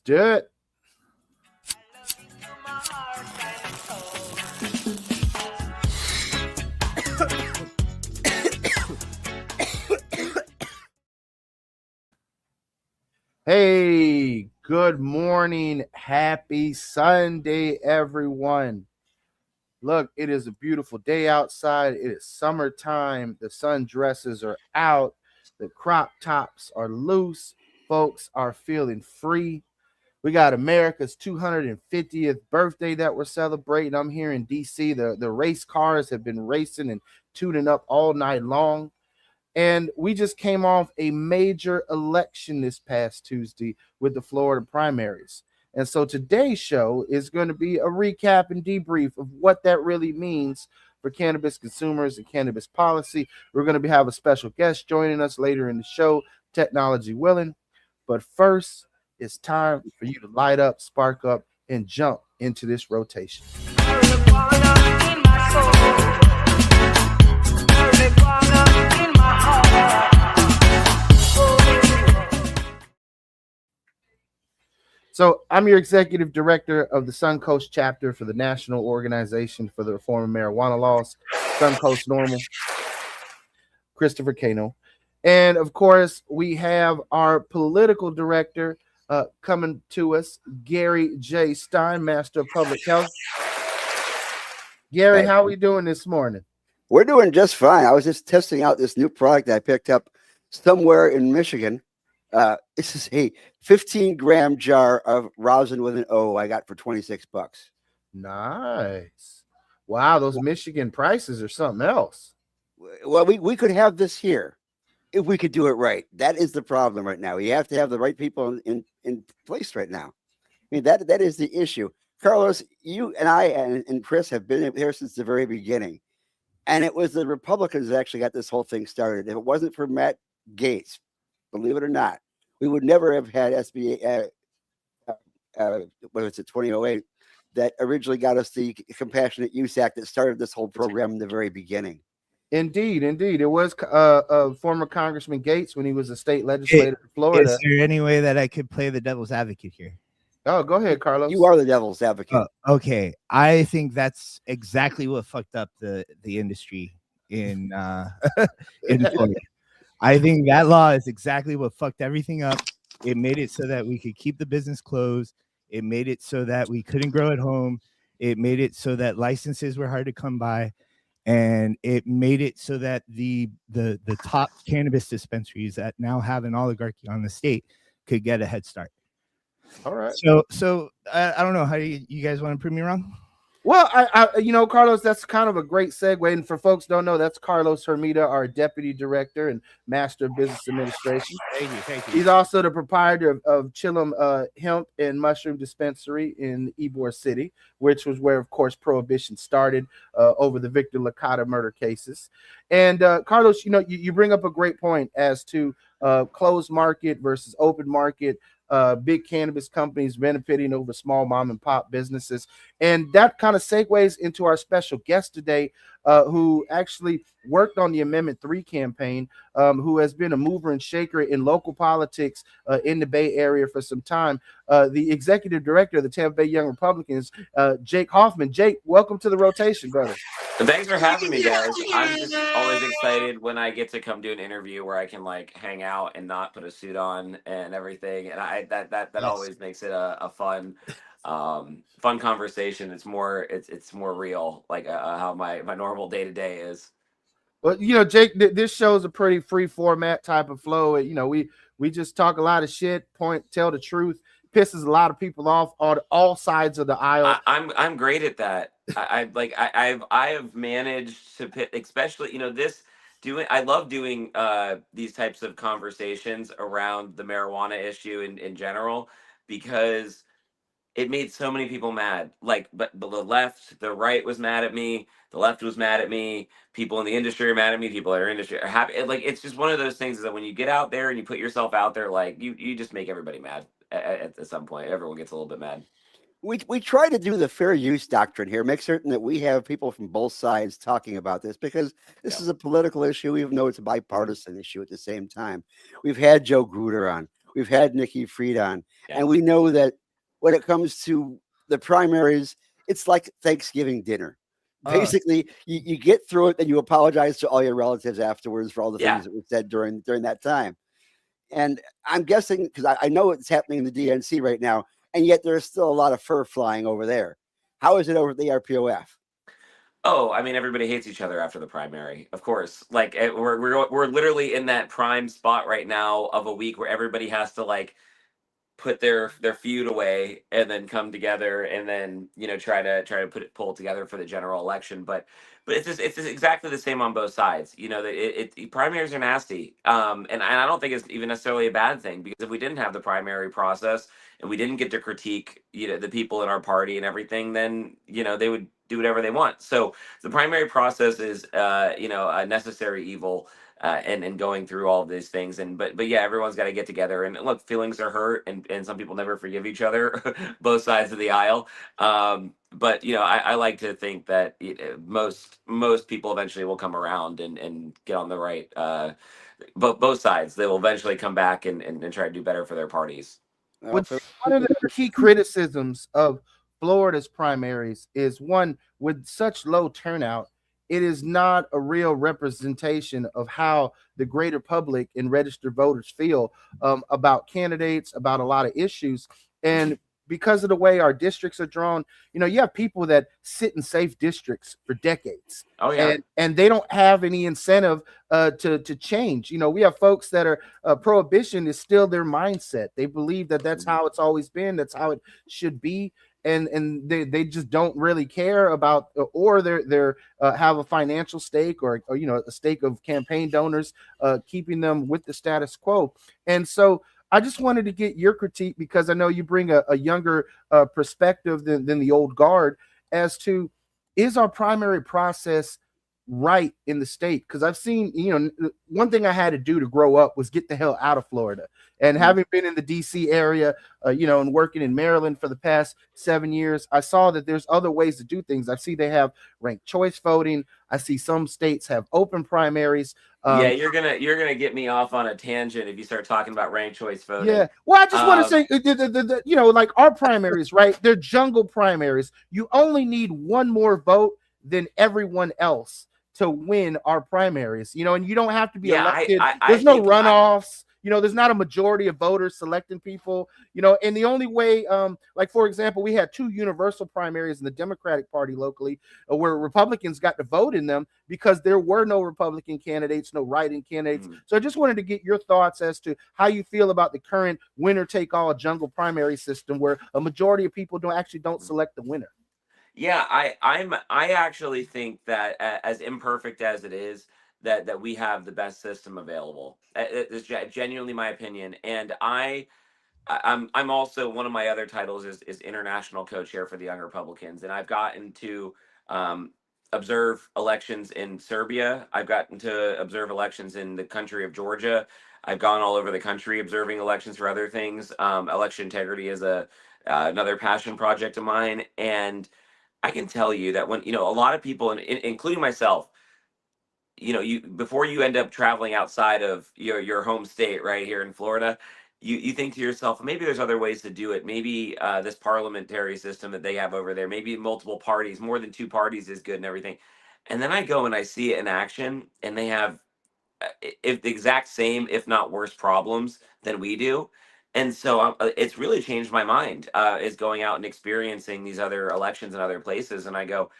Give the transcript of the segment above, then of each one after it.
do it. Hey, good morning. Happy Sunday, everyone. Look, it is a beautiful day outside. It is summertime. The sundresses are out. The crop tops are loose. Folks are feeling free. We got America's 250th birthday that we're celebrating. I'm here in D.C. The race cars have been racing and tuning up all night long. And we just came off a major election this past Tuesday with the Florida primaries. And so today's show is going to be a recap and debrief of what that really means for cannabis consumers and cannabis policy. We're going to have a special guest joining us later in the show, technology willing. But first, it's time for you to light up, spark up, and jump into this rotation. So I'm your executive director of the Suncoast chapter for the National Organization for the Reform of Marijuana Laws, Suncoast Normal, Christopher Kano. And of course, we have our political director coming to us, Gary J. Stein, Master of Public Health. Gary, how are we doing this morning? We're doing just fine. I was just testing out this new product I picked up somewhere in Michigan. This is a 15-gram jar of rosin with an O I got for $26. Nice. Wow, those Michigan prices are something else. Well, we could have this here if we could do it right. That is the problem right now. You have to have the right people in place right now. I mean, that is the issue. Carlos, you and I and Chris have been here since the very beginning. And it was the Republicans that actually got this whole thing started. If it wasn't for Matt Gaetz, believe it or not, we would never have had SB, what was it, 2008, that originally got us the Compassionate Use Act that started this whole program in the very beginning. Indeed. It was former Congressman Gaetz when he was a state legislator in Florida. Is there any way that I could play the devil's advocate here? Oh, go ahead, Carlos. You are the devil's advocate. Okay. I think that's exactly what fucked up the industry in Florida. I think that law is exactly what fucked everything up. It made it so that we could keep the business closed. It made it so that we couldn't grow at home. It made it so that licenses were hard to come by. And it made it so that the top cannabis dispensaries that now have an oligarchy on the state could get a head start. All right. So I don't know. How do you guys want to prove me wrong? Well, I Carlos, that's kind of a great segue. And for folks who don't know, that's Carlos Hermida, our deputy director and master of business administration. Thank you. He's also the proprietor of Chillum Hemp and Mushroom Dispensary in Ybor City, which was where, of course, prohibition started over the Victor Licata murder cases. And Carlos, you bring up a great point as to closed market versus open market. Big cannabis companies benefiting over small mom and pop businesses. And that kind of segues into our special guest today, who actually worked on the Amendment 3 campaign, who has been a mover and shaker in local politics in the Bay Area for some time. The executive director of the Tampa Bay Young Republicans, Jake Hoffman. Jake, welcome to the rotation, brother. Thanks for having me, guys. I'm just always excited when I get to come do an interview where I can hang out and not put a suit on and everything. And that yes. Always makes it a fun conversation. It's more real, how my normal day to day is. Well, Jake, this show is a pretty free format type of flow. We just talk a lot of shit, tell the truth. Pisses a lot of people off on all sides of the aisle. I'm great at that. I have managed to pit, especially I love doing these types of conversations around the marijuana issue in general, because it made so many people mad. But the left, the right was mad at me. The left was mad at me. People in the industry are mad at me. People in our industry are happy. It's just one of those things that when you get out there and you put yourself out there, you just make everybody mad. At some point, everyone gets a little bit mad. We try to do the fair use doctrine here, make certain that we have people from both sides talking about this, because this is a political issue, even though it's a bipartisan issue at the same time. We've had Joe Gruder on. We've had Nikki Fried on, Yeah. and we know that when it comes to the primaries, it's like Thanksgiving dinner. Basically, you get through it and you apologize to all your relatives afterwards for all the Yeah. things that were said during that time. And I'm guessing, because I know it's happening in the DNC right now, and yet there's still a lot of fur flying over there. How is it over at the RPOF? Oh, I mean, everybody hates each other after the primary, of course. Like we're literally in that prime spot right now of a week where everybody has to like put their feud away and then come together and then try to pull it together for the general election. But it's just exactly the same on both sides. Primaries are nasty, and I don't think it's even necessarily a bad thing, because if we didn't have the primary process and we didn't get to critique the people in our party and everything, then they would do whatever they want. So the primary process is a necessary evil, and going through all of these things. But yeah, everyone's got to get together, and look, feelings are hurt, and some people never forgive each other, both sides of the aisle. But I like to think that most people eventually will come around and get on the right, both sides. They will eventually come back and try to do better for their parties. Well, for One of the key criticisms of Florida's primaries is, one, with such low turnout, it is not a real representation of how the greater public and registered voters feel about candidates, about a lot of issues. And because of the way our districts are drawn, you have people that sit in safe districts for decades. Oh yeah. And they don't have any incentive to change. We have folks that are prohibition is still their mindset. They believe that that's how it's always been. That's how it should be. And they just don't really care about, or they're have a financial stake, or a stake of campaign donors keeping them with the status quo. And so I just wanted to get your critique, because I know you bring a younger perspective than the old guard, as to, is our primary process right in the state? Because I've seen, one thing I had to do to grow up was get the hell out of Florida. And having been in the DC area, and working in Maryland for the past 7 years, I saw that there's other ways to do things. I see they have ranked choice voting. I see some states have open primaries. Yeah, you're gonna get me off on a tangent if you start talking about ranked choice voting. Yeah, well, I just want to say, like our primaries, right? They're jungle primaries. You only need one more vote than everyone else to win our primaries, and you don't have to be elected. There's no runoffs. There's not a majority of voters selecting people, and the only way, like, for example, we had 2 universal primaries in the Democratic Party locally, where Republicans got to vote in them because there were no Republican candidates, no write-in candidates. So I just wanted to get your thoughts as to how you feel about the current winner-take-all jungle primary system, where a majority of people don't select the winner. Yeah, I actually think that, as imperfect as it is, that we have the best system available. It's genuinely my opinion, and I'm also, one of my other titles is international co-chair for the Young Republicans, and I've gotten to observe elections in Serbia. I've gotten to observe elections in the country of Georgia. I've gone all over the country observing elections for other things. Election integrity is another passion project of mine, and I can tell you that when a lot of people, including myself, you before you end up traveling outside of your home state right here in Florida, you think to yourself, maybe there's other ways to do it. Maybe this parliamentary system that they have over there, maybe multiple parties, more than 2 parties is good and everything. And then I go and I see it in action, and they have if the exact same, if not worse, problems than we do. And so it's really changed my mind, is going out and experiencing these other elections in other places. And I go,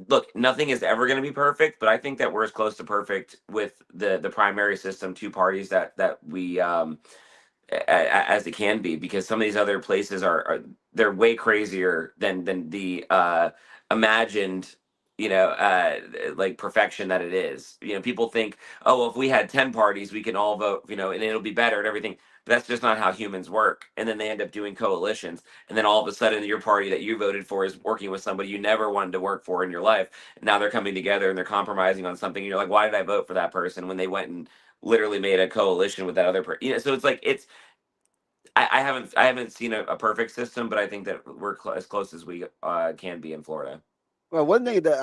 look, nothing is ever going to be perfect, but I think that we're as close to perfect with the primary system, 2 parties that we as it can be, because some of these other places they're way crazier than the imagined like perfection that it is. People think, oh, well, if we had 10 parties we can all vote, and it'll be better and everything. But that's just not how humans work. And then they end up doing coalitions, and then all of a sudden your party that you voted for is working with somebody you never wanted to work for in your life. And now they're coming together and they're compromising on something, and you're like, why did I vote for that person when they went and literally made a coalition with that other person? So it's like, I haven't seen a perfect system, but I think that we're as close as we can be in Florida. Well, one thing that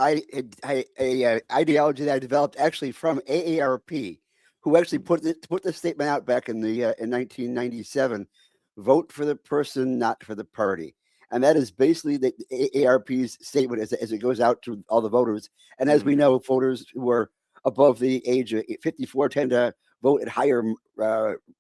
ideology that I developed actually from AARP, who actually put this statement out back in 1997. Vote for the person, not for the party. And that is basically the AARP's statement as it goes out to all the voters. And as we know, voters who are above the age of 54 tend to vote at higher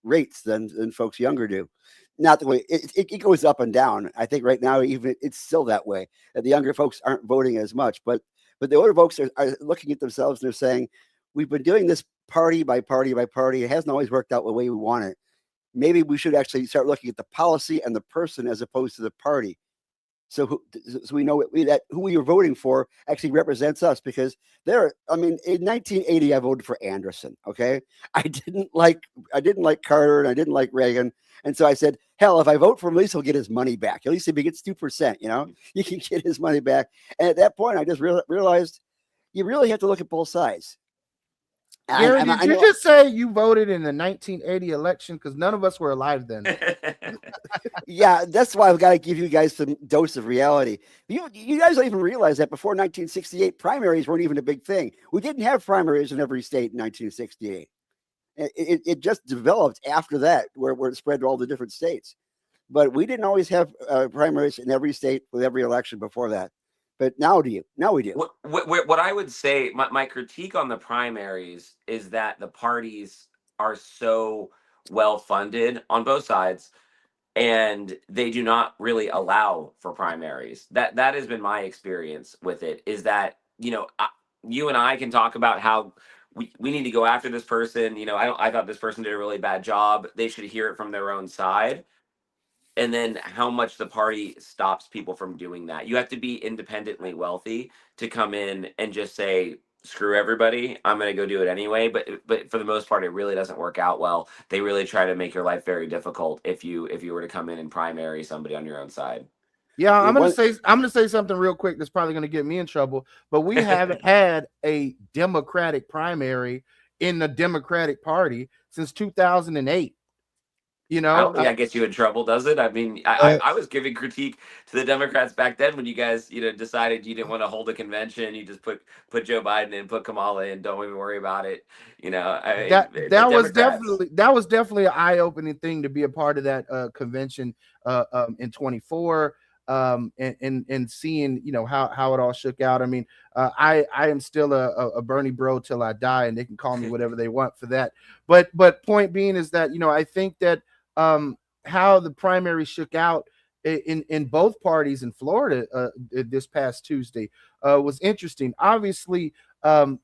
rates than folks younger do. Not the way it goes up and down. I think right now, even it's still that way, that the younger folks aren't voting as much. But the older folks are looking at themselves and they're saying, we've been doing this party by party by party. It hasn't always worked out the way we want it. Maybe we should actually start looking at the policy and the person as opposed to the party. So we know that who we are voting for actually represents us, because in 1980, I voted for Anderson. Okay. I didn't like Carter and I didn't like Reagan. And so I said, hell, if I vote for him, at least he'll get his money back. At least if he gets 2%, he can get his money back. And at that point, I just realized you really have to look at both sides. Gary, did you just say you voted in the 1980 election? Because none of us were alive then. Yeah, that's why I've got to give you guys some dose of reality. You guys don't even realize that before 1968, primaries weren't even a big thing. We didn't have primaries in every state in 1968. It just developed after that, where it spread to all the different states. But we didn't always have primaries in every state with every election before that. But now we do. What I would say, my critique on the primaries is that the parties are so well funded on both sides, and they do not really allow for primaries. That has been my experience with it, is that, you and I can talk about how we need to go after this person. I thought this person did a really bad job. They should hear it from their own side. And then how much the party stops people from doing that. You have to be independently wealthy to come in and just say, screw everybody, I'm going to go do it anyway. But for the most part, it really doesn't work out well. They really try to make your life very difficult if you were to come in and primary somebody on your own side. Yeah, I'm gonna say something real quick that's probably gonna get me in trouble. But we haven't had a Democratic primary in the Democratic Party since 2008. I don't think that gets you in trouble, does it? I mean, I was giving critique to the Democrats back then when you guys, decided you didn't want to hold a convention. You just put Joe Biden in, put Kamala in. Don't even worry about it. That was definitely an eye-opening thing to be a part of that convention in 24. And seeing how it all shook out. I mean, I am still a Bernie bro till I die, and they can call me whatever they want for that. But point being is that I think that how the primary shook out in both parties in Florida this past Tuesday was interesting. Obviously,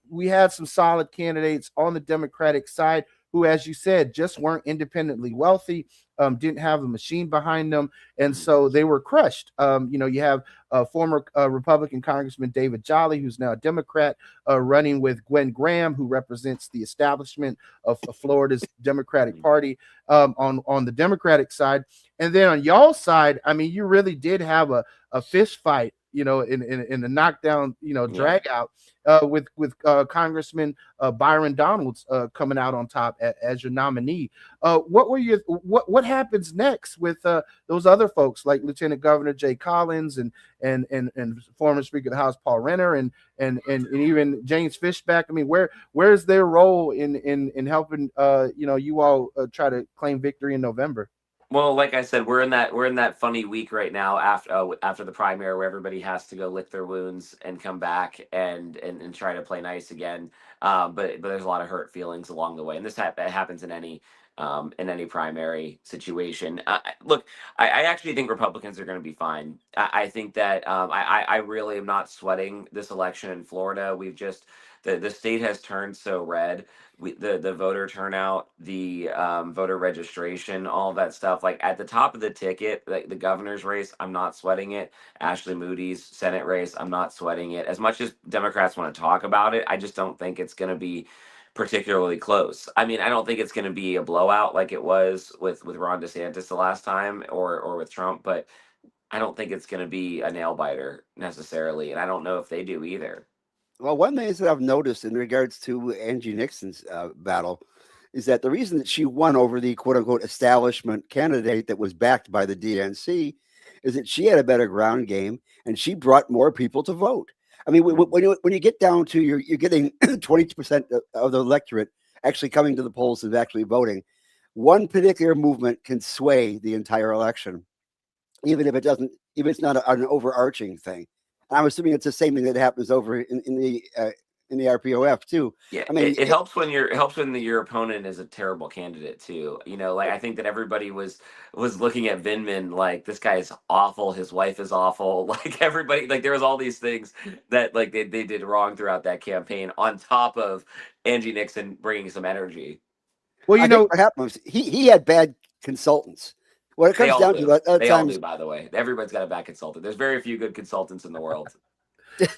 we had some solid candidates on the Democratic side who, as you said, just weren't independently wealthy, didn't have a machine behind them, and so they were crushed. You have former Republican Congressman David Jolly, who's now a Democrat, running with Gwen Graham, who represents the establishment of Florida's Democratic Party on the Democratic side. And then on y'all's side, I mean, you really did have a fist fight, in the knockdown, drag out with Congressman Byron Donalds coming out on top as your nominee. What happens next with those other folks like Lieutenant Governor Jay Collins and former Speaker of the House Paul Renner and even James Fishback? I mean, where's their role in helping you all try to claim victory in November? Well, like I said, we're in that funny week right now after the primary where everybody has to go lick their wounds and come back and try to play nice again. But there's a lot of hurt feelings along the way, and this happens in any primary situation. Look, I actually think Republicans are going to be fine. I think that I really am not sweating this election in Florida. We've just the state has turned so red. The voter turnout, the voter registration, all of that stuff. Like at the top of the ticket, like the governor's race, I'm not sweating it. Ashley Moody's Senate race, I'm not sweating it. As much as Democrats want to talk about it, I just don't think it's going to be particularly close. I mean, I don't think it's going to be a blowout like it was with Ron DeSantis the last time or with Trump, but I don't think it's going to be a nail biter necessarily, and I don't know if they do either. Well, one thing that I've noticed in regards to Angie Nixon's battle is that the reason that she won over the quote unquote establishment candidate that was backed by the DNC is that she had a better ground game and she brought more people to vote. I mean, when you get down to you're getting 20% of the electorate actually coming to the polls and actually voting. One particular movement can sway the entire election, even if it's not an overarching thing. And I'm assuming it's the same thing that happens over in the RPOF too. Yeah, I mean, it helps when it helps when your opponent is a terrible candidate too. Like I think that everybody was looking at Vindman like this guy is awful, his wife is awful. Like everybody, like there was all these things that like they did wrong throughout that campaign. On top of Angie Nixon bringing some energy, Well, I think what happened was he had bad consultants. What it they comes all down do. to at They all times, do. By the way, everybody's got a bad consultant. There's very few good consultants in the world.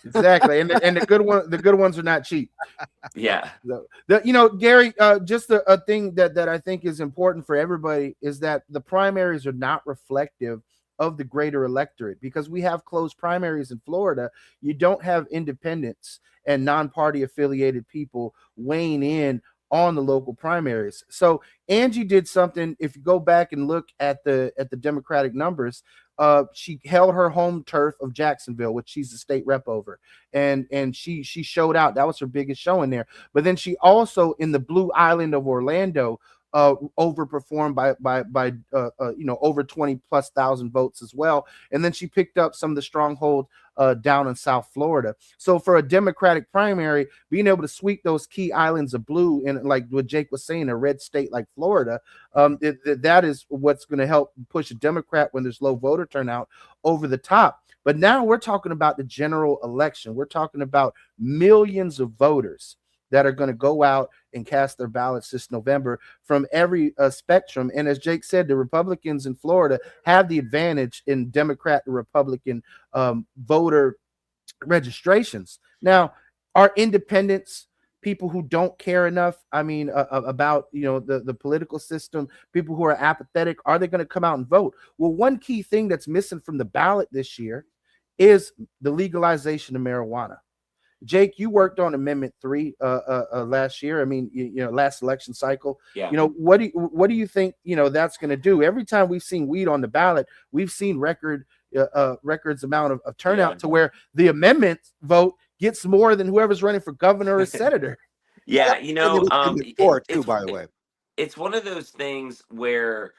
exactly, and the good ones are not cheap. Yeah, Gary, just a thing that I think is important for everybody is that the primaries are not reflective of the greater electorate because we have closed primaries in Florida. You don't have independents and non-party affiliated people weighing in on the local primaries. So Angie did something. If you go back and look at the Democratic numbers, she held her home turf of Jacksonville, which she's the state rep over, and she showed out. That was her biggest showing there. But then she also in the Blue Island of Orlando overperformed by over 20 plus thousand votes as well. And then she picked up some of the stronghold down in South Florida. So for a Democratic primary, being able to sweep those key islands of blue in, like what Jake was saying, a red state like Florida, that is what's going to help push a Democrat when there's low voter turnout over the top. But now we're talking about the general election. We're talking about millions of voters that are going to go out and cast their ballots this November from every spectrum. And as Jake said, the Republicans in Florida have the advantage in Democrat and Republican voter registrations. Now, are independents people who don't care enough? I mean, about the political system, people who are apathetic, are they going to come out and vote? Well, one key thing that's missing from the ballot this year is the legalization of marijuana. Jake, you worked on Amendment 3 last year. I mean, last election cycle. yeah. What do you think that's going to do? Every time we've seen weed on the ballot, we've seen records amount of turnout to where the amendment vote gets more than whoever's running for governor or senator. Yeah, and it was in the floor too, by the way. it's one of those things where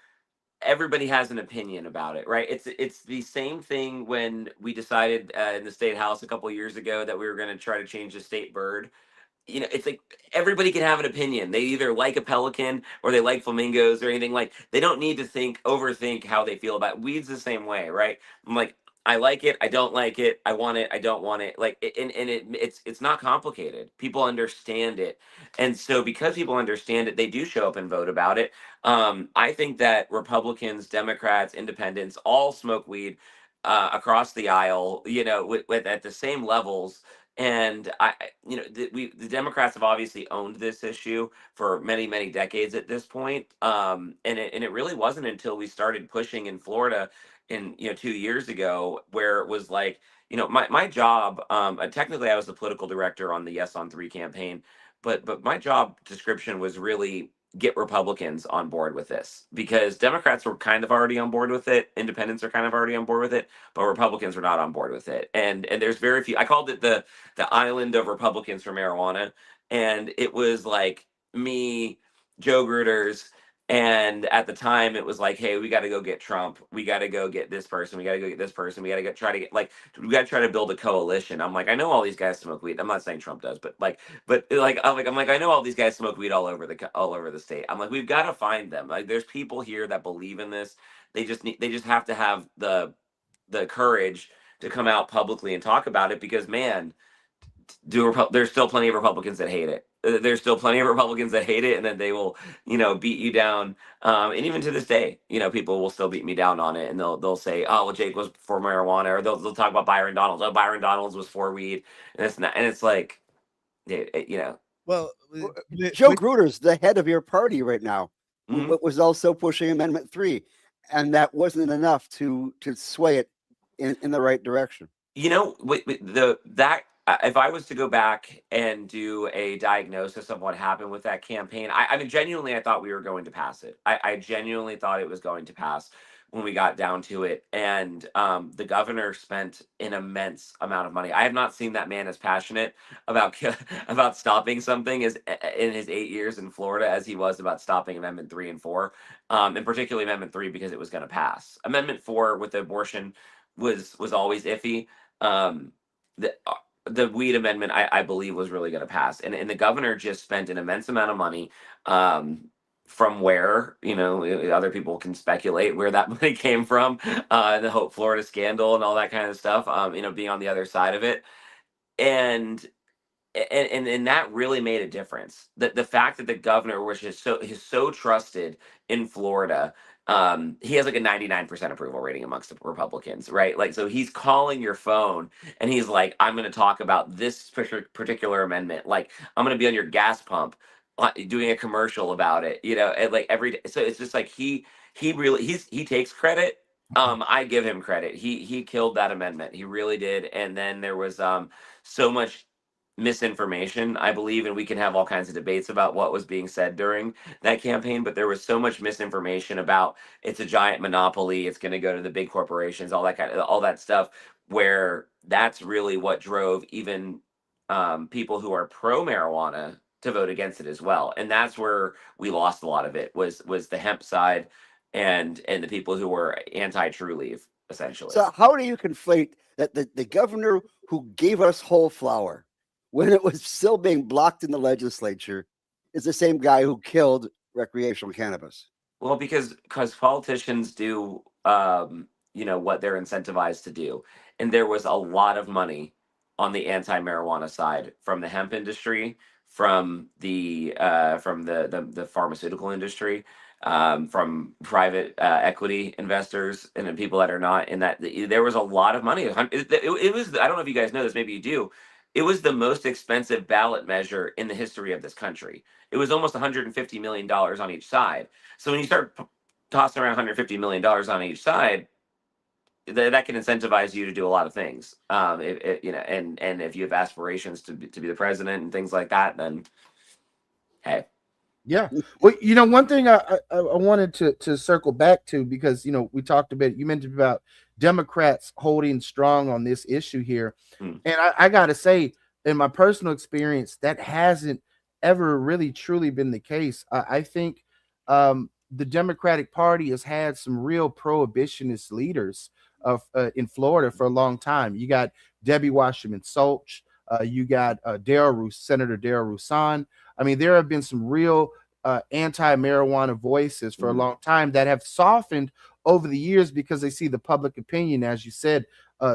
everybody has an opinion about it, right? It's the same thing when we decided in the state house a couple of years ago that we were going to try to change the state bird. It's like everybody can have an opinion. They either like a pelican or they like flamingos or anything. Like they don't need to overthink how they feel about it. Weeds the same way, right? I'm like, I like it, I don't like it, I want it, I don't want it. Like, it's not complicated. People understand it, and so because people understand it, they do show up and vote about it. I think that Republicans, Democrats, Independents all smoke weed across the aisle. With at the same levels. And the Democrats have obviously owned this issue for many, many decades at this point. And it really wasn't until we started pushing in Florida in 2 years ago where it was like, my job, technically I was the political director on the Yes on 3 campaign, but my job description was really get Republicans on board with this, because Democrats were kind of already on board with it, independents are kind of already on board with it, but Republicans were not on board with it. And there's very few. I called it the island of Republicans for marijuana, and it was like me, Joe Gruters, and at the time it was like, hey, we got to go get Trump, we got to go get this person, we got to go get this person, we got to go try to get, like, we got to try to build a coalition. I'm like, I know all these guys smoke weed. I'm not saying Trump does, but I'm like, I know all these guys smoke weed all over the state. I'm like, we've got to find them. Like, there's people here that believe in this. They just have to have the courage to come out publicly and talk about it, because man, there's still plenty of Republicans that hate it. There's still plenty of Republicans that hate it, and then they will, beat you down. And even to this day, people will still beat me down on it, and they'll say, "Oh, well, Jake was for marijuana," or they'll talk about Byron Donalds. Oh, Byron Donalds was for weed, and it's not. And it's like, Well, Joe Gruder's the head of your party right now, Mhm. was also pushing Amendment 3, and that wasn't enough to sway it in the right direction. If I was to go back and do a diagnosis of what happened with that campaign, I mean, genuinely, I thought we were going to pass it. I genuinely thought it was going to pass. when we got down to it. And the governor spent an immense amount of money. I have not seen that man as passionate about about stopping something as in his 8 years in Florida as he was about stopping Amendment 3 and 4, and particularly Amendment 3 because it was going to pass. Amendment 4 with the abortion was always iffy. The the weed amendment I believe was really going to pass, and the governor just spent an immense amount of money. From where, other people can speculate where that money came from, the Hope Florida scandal and all that kind of stuff, being on the other side of it. And and that really made a difference. The fact that the governor was just he's so trusted in Florida, he has like a 99% approval rating amongst the Republicans, right? Like, so he's calling your phone and he's like, I'm going to talk about this particular amendment. Like, I'm going to be on your gas pump doing a commercial about it, and like every day. So it's just like he really he takes credit. I give him credit. He killed that amendment. He really did. And then there was so much misinformation, I believe, and we can have all kinds of debates about what was being said during that campaign, but there was so much misinformation about it's a giant monopoly, it's going to go to the big corporations, all that stuff, where that's really what drove even people who are pro marijuana to vote against it as well. And that's where we lost a lot of it, was the hemp side and the people who were anti True Leaf, essentially. So how do you conflate that the governor who gave us whole flower when it was still being blocked in the legislature is the same guy who killed recreational cannabis? Well, because politicians do what they're incentivized to do, and there was a lot of money on the anti-marijuana side from the hemp industry, from the pharmaceutical industry, from private equity investors, and then people that are not in that. There was a lot of money. It was, I don't know if you guys know this, maybe you do. It was the most expensive ballot measure in the history of this country. It was almost $150 million on each side. So when you start tossing around $150 million on each side, that can incentivize you to do a lot of things. And if you have aspirations to be the president and things like that, then hey. Yeah. Well, one thing I wanted to circle back to, because, we talked a bit, you mentioned about Democrats holding strong on this issue here. And I got to say, in my personal experience, that hasn't ever really truly been the case. I think the Democratic Party has had some real prohibitionist leaders in Florida for a long time. You got Debbie Wasserman Schultz. You got Senator Darrell Rouson. I mean, there have been some real anti-marijuana voices for a long time that have softened over the years because they see the public opinion, as you said,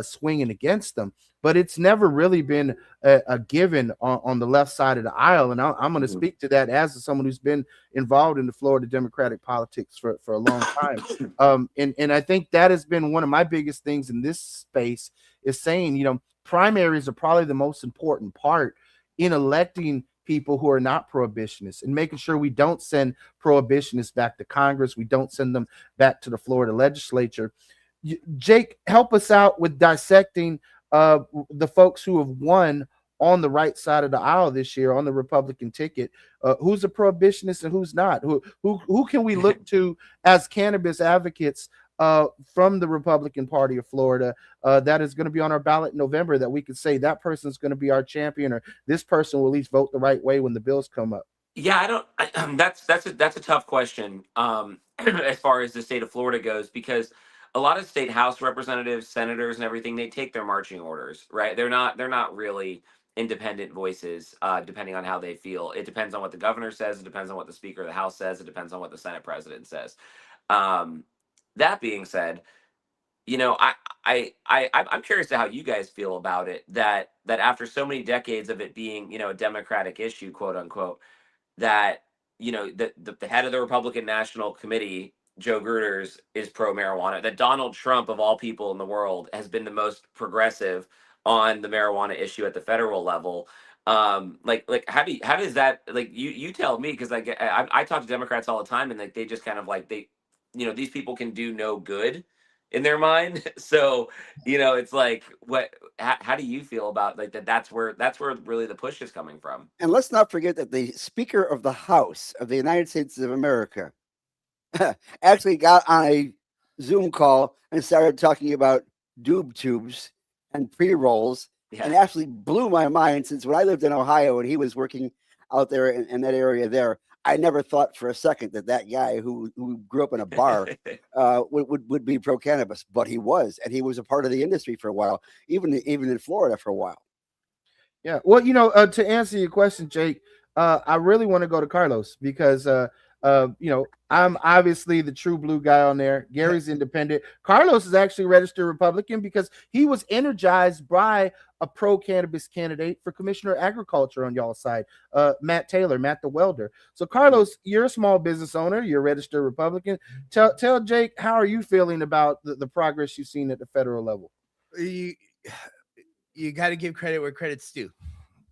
swinging against them. But it's never really been a given on the left side of the aisle. And I'm going to speak to that as someone who's been involved in the Florida Democratic politics for a long time. And I think that has been one of my biggest things in this space, is saying, primaries are probably the most important part in electing people who are not prohibitionists, and making sure we don't send prohibitionists back to Congress. We don't send them back to the Florida legislature. Jake, help us out with dissecting the folks who have won on the right side of the aisle this year on the Republican ticket. Who's a prohibitionist and who's not? Who can we look to as cannabis advocates from the Republican Party of Florida that is going to be on our ballot in November, that we could say that person's going to be our champion, or this person will at least vote the right way when the bills come up? Yeah, that's a tough question as far as the state of Florida goes, because a lot of state house representatives, senators, and everything, they take their marching orders, right? They're not really independent voices, depending on how they feel. It depends on what the governor says. It depends on what the Speaker of the House says. It depends on what the Senate president says. That being said, I'm curious to how you guys feel about it. That after so many decades of it being, a Democratic issue, quote unquote, that the head of the Republican National Committee, Joe Gruters, is pro marijuana. That Donald Trump, of all people in the world, has been the most progressive on the marijuana issue at the federal level. Like how does that, like, you tell me, because I talk to Democrats all the time, and like they just kind of like these people can do no good in their mind. So it's like, how do you feel about like that's where really the push is coming from? And let's not forget that the Speaker of the House of the United States of America actually got on a Zoom call and started talking about doob tubes and pre-rolls, and actually blew my mind, since when I lived in Ohio and he was working out there in that area there, I never thought for a second that guy who grew up in a bar would be pro cannabis, but he was, and he was a part of the industry for a while, even in Florida for a while. Yeah. Well, to answer your question, Jake, I really want to go to Carlos because, I'm obviously the true blue guy on there. Gary's independent. Carlos is actually a registered Republican because he was energized by a pro-cannabis candidate for Commissioner of Agriculture on y'all's side, Matt Taylor, Matt the welder. So, Carlos, you're a small business owner. You're a registered Republican. Tell Jake, how are you feeling about the progress you've seen at the federal level? You got to give credit where credit's due.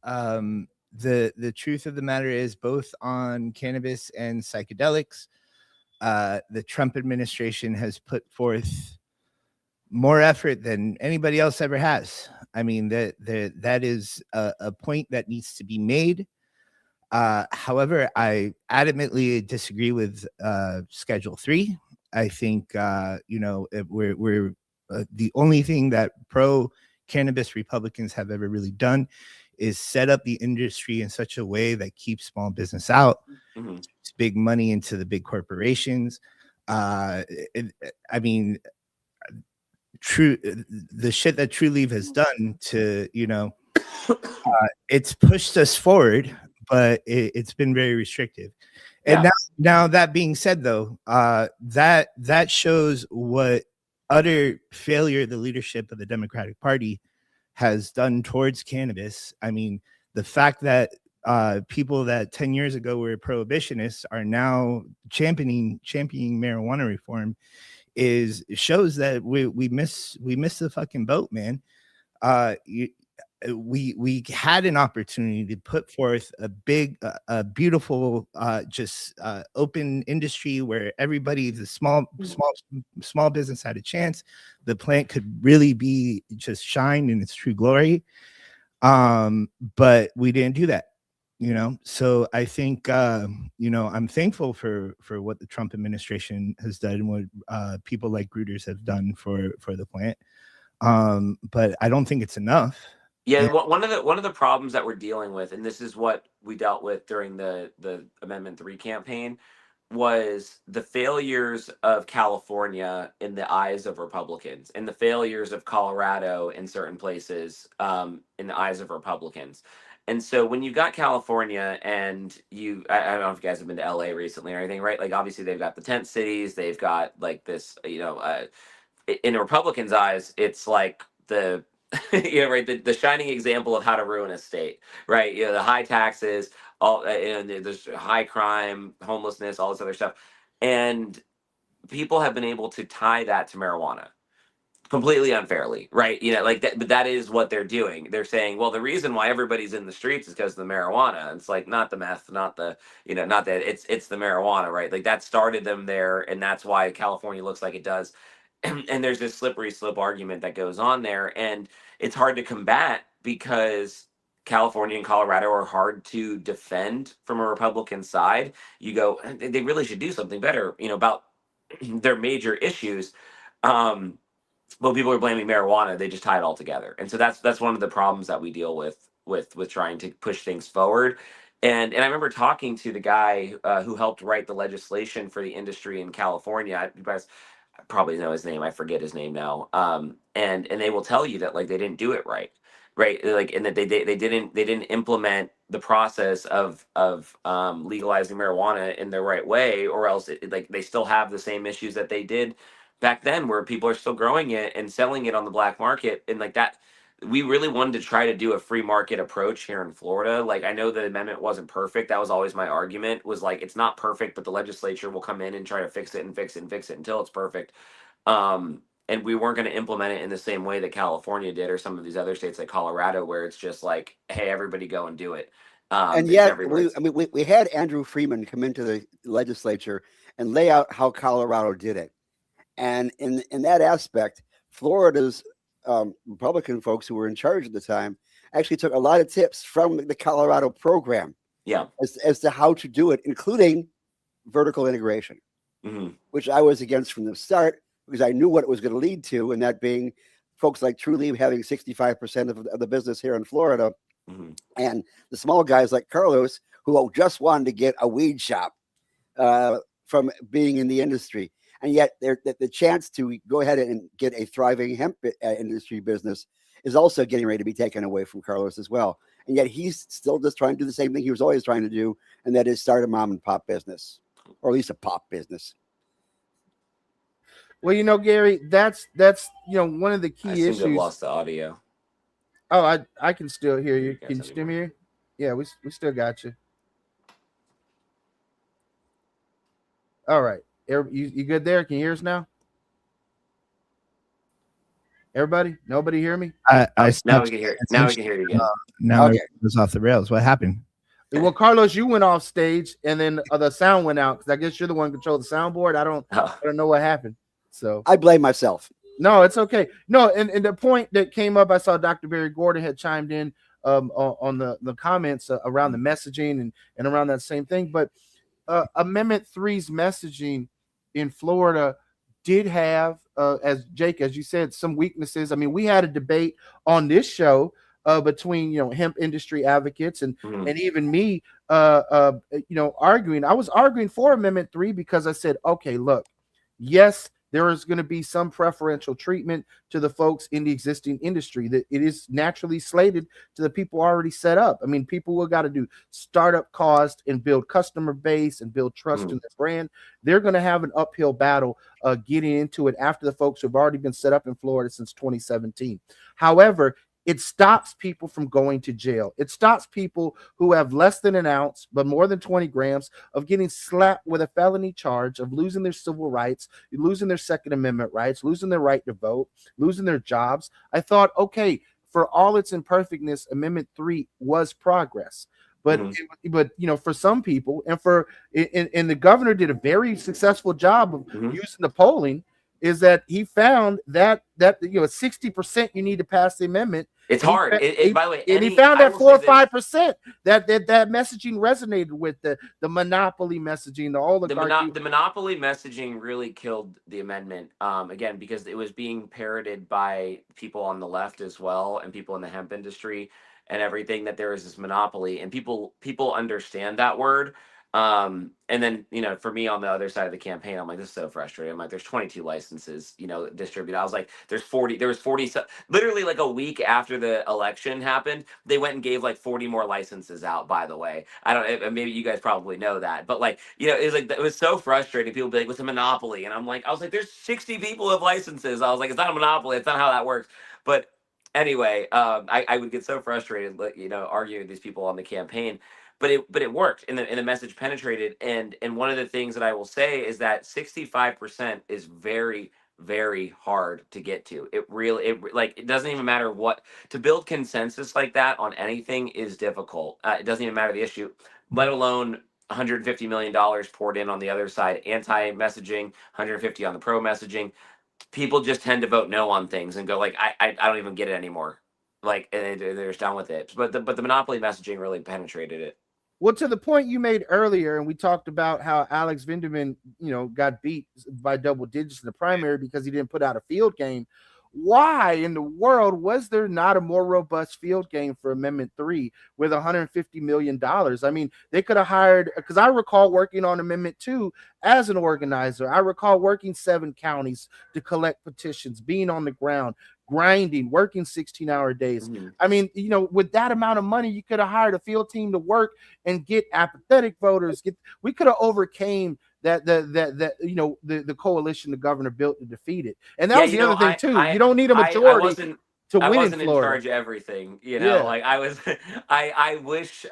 The truth of the matter is, both on cannabis and psychedelics, the Trump administration has put forth more effort than anybody else ever has. I mean, that is a point that needs to be made. However, I adamantly disagree with Schedule 3. I think we're the only thing that pro-cannabis Republicans have ever really done is set up the industry in such a way that keeps small business out, keeps big money into the big corporations. The shit that True Leave has done to, it's pushed us forward, but it's been very restrictive. And now that being said, though, that shows what utter failure the leadership of the Democratic Party has done towards cannabis. I mean, the fact that people that 10 years ago were prohibitionists are now championing marijuana reform shows that we miss the fucking boat, man. We had an opportunity to put forth a big, beautiful, open industry where everybody, the small business had a chance. The plant could really be just shine in its true glory. But we didn't do that, So I think, I'm thankful for what the Trump administration has done and what people like Gruters have done for the plant. But I don't think it's enough. Yeah, one of the problems that we're dealing with, and this is what we dealt with during the Amendment 3 campaign, was the failures of California in the eyes of Republicans, and the failures of Colorado in certain places in the eyes of Republicans. And so when you've got California and I don't know if you guys have been to LA recently or anything, right? Like, obviously they've got the tent cities, they've got like this, in a Republican's eyes, it's like the right, the shining example of how to ruin a state, right? The high taxes, all, there's high crime, homelessness, all this other stuff, and people have been able to tie that to marijuana completely unfairly, right? Like that, but that is what they're doing. They're saying, well, the reason why everybody's in the streets is because of the marijuana. It's like, not the meth, not the, not that, it's the marijuana, right? Like that started them there, and that's why California looks like it does. And there's this slippery slope argument that goes on there, and it's hard to combat because California and Colorado are hard to defend from a Republican side. You go, they really should do something better, about their major issues. But people are blaming marijuana; they just tie it all together, and so that's one of the problems that we deal with trying to push things forward. And I remember talking to the guy who helped write the legislation for the industry in California. You guys probably know his name. I forget his name now. And they will tell you that, like, they didn't do it right, like, and that they didn't implement the process of legalizing marijuana in the right way, or else like they still have the same issues that they did back then, where people are still growing it and selling it on the black market, and like that. We really wanted to try to do a free market approach here in Florida. Like, I know the amendment wasn't perfect. That was always my argument, was like, it's not perfect, but the legislature will come in and try to fix it and fix it and fix it until it's perfect. And we weren't going to implement it in the same way that California did, or some of these other states like Colorado, where it's just like, hey, everybody go and do it. And yet, we had Andrew Freeman come into the legislature and lay out how Colorado did it. And in that aspect, Florida's Republican folks who were in charge at the time actually took a lot of tips from the Colorado program, as to how to do it, including vertical integration, which I was against from the start. because I knew what it was going to lead to, and that being folks like Trulieve having 65% of the business here in Florida, Mhm. and the small guys like Carlos who just wanted to get a weed shop from being in the industry. And yet the chance to go ahead and get a thriving hemp industry business is also getting ready to be taken away from Carlos as well. And yet he's still just trying to do the same thing he was always trying to do, and that is start a mom and pop business, or at least a pop business. Well, Gary, that's one of the I key seem to have issues. lost the audio. Oh, I can still hear you. You guys Can you have still any hear? Yeah, we still got you. All right, you good there? Can you hear us now? Everybody, nobody hear me? I Now stopped we can hear. paying Now we attention. can hear you again. Now Okay. it was off the rails. What happened? Well, Carlos, you went off stage, and then the sound went out because I guess you're the one who controlled the soundboard. I don't know what happened. So I blame myself. no, it's okay. No, and the point that came up, I saw Dr. Barry Gordon had chimed in on the comments around the messaging and around that same thing. But Amendment 3's messaging in Florida did have, as Jake, as you said, some weaknesses. I mean, we had a debate on this show between hemp industry advocates and even me arguing. I was arguing for Amendment 3 because I said, okay, look, yes, there is going to be some preferential treatment to the folks in the existing industry, that it is naturally slated to the people already set up. I mean, people will got to do startup cost and build customer base and build trust in their brand. They're going to have an uphill battle getting into it after the folks who've already been set up in Florida since 2017. However, it stops people from going to jail. It stops people who have less than an ounce, but more than 20 grams, of getting slapped with a felony charge, of losing their civil rights, losing their Second Amendment rights, losing their right to vote, losing their jobs. I thought, okay, for all its imperfectness, Amendment 3 was progress. But for some people, and the governor did a very successful job of using the polling, is that he found that 60% you need to pass the amendment. It's hard. By the way, and he found that 4 or 5% that messaging resonated with the monopoly messaging, the oligarchy. The monopoly messaging really killed the amendment. Again, because it was being parroted by people on the left as well, and people in the hemp industry and everything, that there is this monopoly, and people understand that word. And then, for me on the other side of the campaign, I'm like, this is so frustrating. I'm like, there's 22 licenses, distributed. I was like, there was 40, literally like a week after the election happened, they went and gave like 40 more licenses out, by the way. I don't, maybe you guys probably know that, but like, it was like, it was so frustrating. People be like, what's a monopoly? And I was like, there's 60 people with licenses. I was like, it's not a monopoly. It's not how that works. But anyway, I would get so frustrated, arguing with these people on the campaign. But it worked, and the message penetrated. And one of the things that I will say is that 65% is very, very hard to get to. It doesn't even matter what, to build consensus like that on anything is difficult. It doesn't even matter the issue, let alone $150 million poured in on the other side, anti-messaging, 150 on the pro messaging. People just tend to vote no on things and go like, I don't even get it anymore. Like, and they're just done with it. But the monopoly messaging really penetrated it. Well, to the point you made earlier, and we talked about how Alex Vinderman, got beat by double digits in the primary because he didn't put out a field game. Why in the world was there not a more robust field game for Amendment 3 with $150 million? I mean, they could have hired, because I recall working on Amendment 2 as an organizer. I recall working 7 counties to collect petitions, being on the ground, grinding, working 16-hour days. I mean, with that amount of money, you could have hired a field team to work and get apathetic voters. We could have overcame the coalition the governor built to defeat it. And that was the other thing too. You don't need a majority to win in Florida. I wasn't in charge of everything, like I was. I wish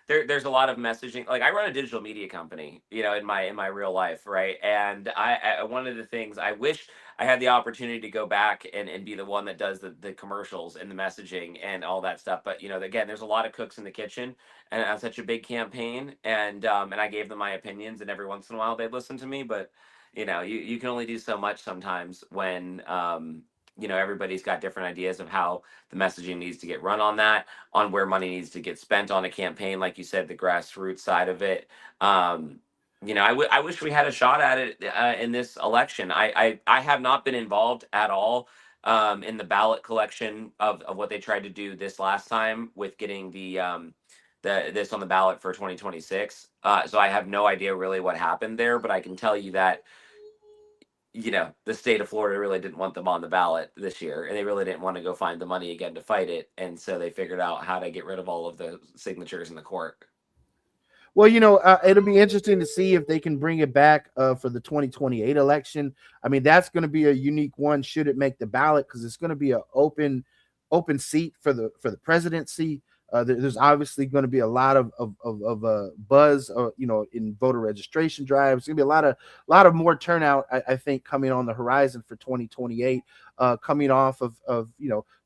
there's a lot of messaging. Like, I run a digital media company, in my real life, right? And I one of the things I wish I had the opportunity to go back and be the one that does the commercials and the messaging and all that stuff. But again, there's a lot of cooks in the kitchen, and on such a big campaign, and I gave them my opinions, and every once in a while they'd listen to me. But you can only do so much sometimes when everybody's got different ideas of how the messaging needs to get run on where money needs to get spent on a campaign, like you said, the grassroots side of it. I wish we had a shot at it in this election. I have not been involved at all in the ballot collection of what they tried to do this last time with getting this on the ballot for 2026. So I have no idea really what happened there, but I can tell you that the state of Florida really didn't want them on the ballot this year, and they really didn't want to go find the money again to fight it, and so they figured out how to get rid of all of the signatures in the court. Well, it'll be interesting to see if they can bring it back for the 2028 election. I mean, that's going to be a unique one should it make the ballot, because it's going to be an open seat for the presidency. There's obviously going to be a lot of buzz, in voter registration drives. It's going to be a lot of more turnout, I think, coming on the horizon for 2028, coming off of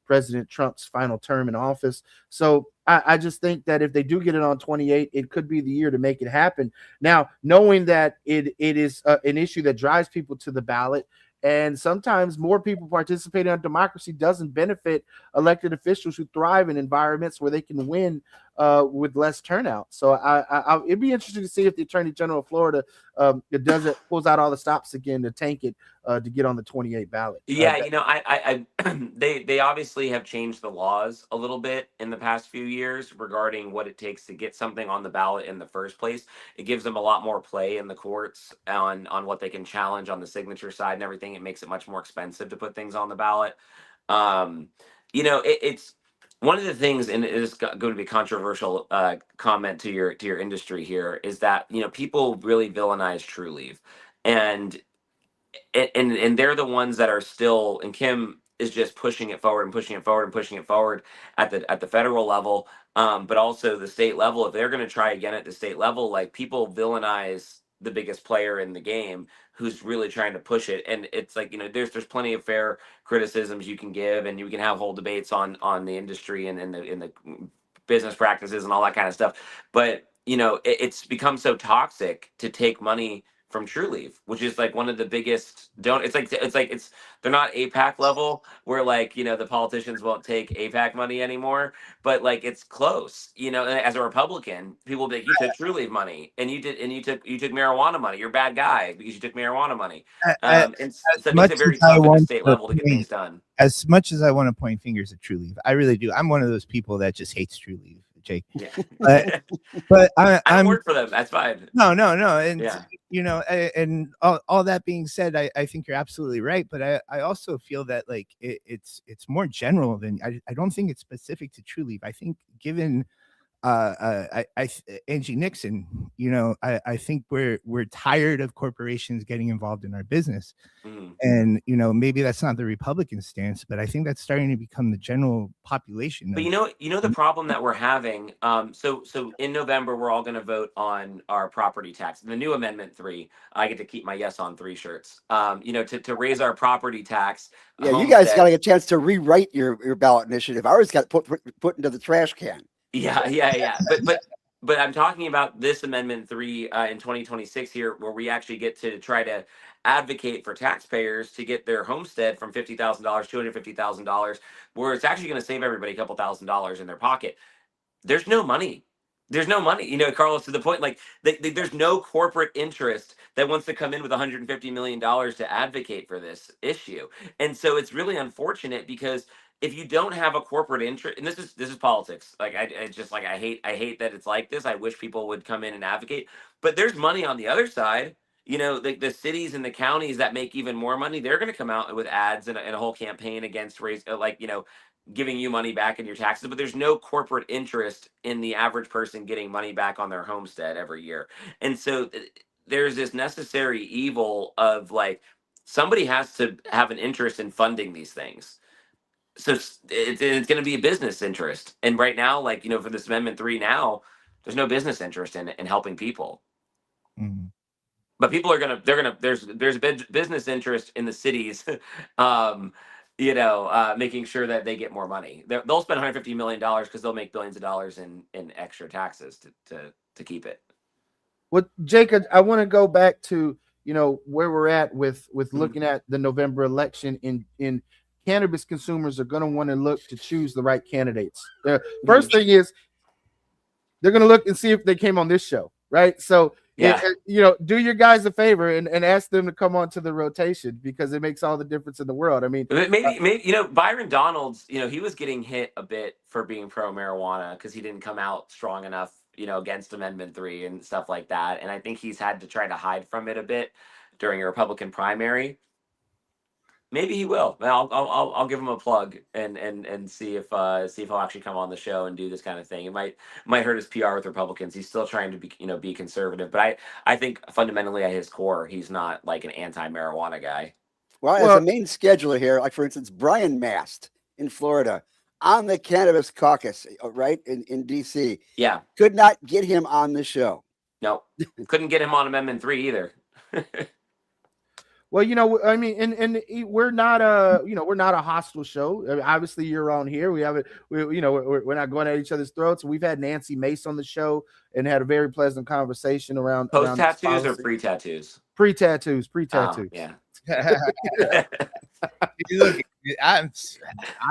President Trump's final term in office. So I just think that if they do get it on 28, it could be the year to make it happen. Now, knowing that it is an issue that drives people to the ballot, and sometimes more people participating in democracy doesn't benefit elected officials who thrive in environments where they can win with less turnout. So it'd be interesting to see if the Attorney General of Florida pulls out all the stops again to tank it to get on the 28 ballot. Yeah, I they obviously have changed the laws a little bit in the past few years regarding what it takes to get something on the ballot in the first place. It gives them a lot more play in the courts on what they can challenge on the signature side and everything. It makes it much more expensive to put things on the ballot. It's one of the things, and it is going to be a controversial comment to your industry here, is that people really villainize True Leave, and they're the ones that are still, and Kim is just pushing it forward and pushing it forward and pushing it forward at the federal level, but also the state level. If they're going to try again at the state level, like, people villainize the biggest player in the game who's really trying to push it, and it's like, there's plenty of fair criticisms you can give, and you can have whole debates on the industry and in the business practices and all that kind of stuff, but it's become so toxic to take money from True Leave, which is like one of the biggest it's they're not APAC level where, like, the politicians won't take APAC money anymore, but like it's close. And as a Republican, people will be like, you took True Leave money, and you took marijuana money. You're a bad guy because you took marijuana money. And so it makes it very tough at the state level to get things done. As much as I want to point fingers at True Leave, I really do. I'm one of those people that just hates True Leave, Jake. Yeah. But I'm work for them. That's fine. No, and Yeah. And all that being said, I think you're absolutely right. But I also feel that, like, it's more general than I don't think it's specific to True Leave. I think given Angie Nixon, I think we're tired of corporations getting involved in our business. And maybe that's not the Republican stance, but I think that's starting to become the general population. But the problem that we're having. So in November, we're all going to vote on our property tax, the new Amendment 3. I get to keep my Yes on 3 shirts. To raise our property tax. Yeah, you guys got a chance to rewrite your ballot initiative. Ours got put into the trash can. Yeah. But I'm talking about this Amendment 3 in 2026 here, where we actually get to try to advocate for taxpayers to get their homestead from $50,000 to $250,000, where it's actually going to save everybody a couple $1,000s in their pocket. There's no money. Carlos, to the point, like, there's no corporate interest that wants to come in with $150 million to advocate for this issue. And so it's really unfortunate, because if you don't have a corporate interest, and this is politics, like, I just, like, I hate that it's like this. I wish people would come in and advocate, but there's money on the other side. The cities and the counties that make even more money, they're going to come out with ads and a whole campaign against giving you money back in your taxes, but there's no corporate interest in the average person getting money back on their homestead every year. And so there's this necessary evil of, like, somebody has to have an interest in funding these things. So it's going to be a business interest. And right now, like, for this Amendment 3 now, there's no business interest in helping people. Mm-hmm. But people there's a business interest in the cities, making sure that they get more money. They'll spend $150 million because they'll make billions of dollars in extra taxes to keep it. Well, Jacob, I want to go back to, where we're at with looking at the November election. In cannabis consumers are going to want to look to choose the right candidates. The first thing is they're going to look and see if they came on this show, right? So Yeah. Do your guys a favor and ask them to come onto the rotation because it makes all the difference in the world. I mean, Maybe Byron Donalds, he was getting hit a bit for being pro marijuana because he didn't come out strong enough, against Amendment 3 and stuff like that. And I think he's had to try to hide from it a bit during a Republican primary. Maybe he will. I'll give him a plug and see if he'll actually come on the show and do this kind of thing. It might hurt his PR with Republicans. He's still trying to be conservative, but I think fundamentally at his core, he's not like an anti-marijuana guy. Well, as a main scheduler here, like for instance, Brian Mast in Florida on the Cannabis Caucus, right in DC. Yeah, could not get him on the show. No, couldn't get him on Amendment 3 either. Well, I mean, and we're not a hostile show. I mean, obviously, you're on here. We have it. We're not going at each other's throats. We've had Nancy Mace on the show and had a very pleasant conversation around post tattoos or pre tattoos. Pre tattoos. Oh, yeah. Look, I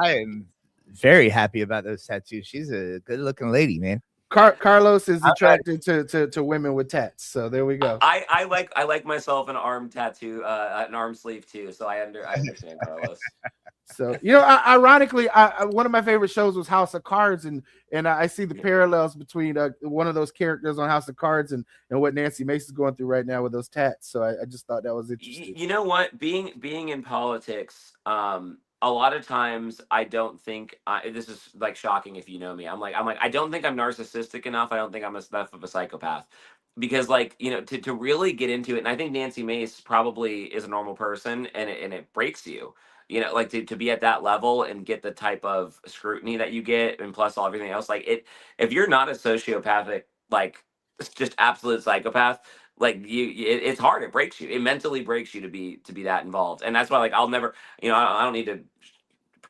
am very happy about those tattoos. She's a good looking lady, man. Carlos is attracted to women with tats, so there we go. I like myself an arm tattoo, an arm sleeve too. So I understand Carlos. So ironically, one of my favorite shows was House of Cards, and I see the parallels between one of those characters on House of Cards and what Nancy Mace is going through right now with those tats. So I just thought that was interesting. You know what? Being in politics, a lot of times I don't think this is like shocking if you know me. I'm like I don't think I'm narcissistic enough. I don't think I'm enough of a psychopath because to really get into it. And I think Nancy Mace probably is a normal person, and it breaks you. To be at that level and get the type of scrutiny that you get, and plus everything else, if you're not a sociopathic, just absolute psychopath, it's hard. It breaks you. It mentally breaks you to be that involved. And that's why, I'll never, I don't need to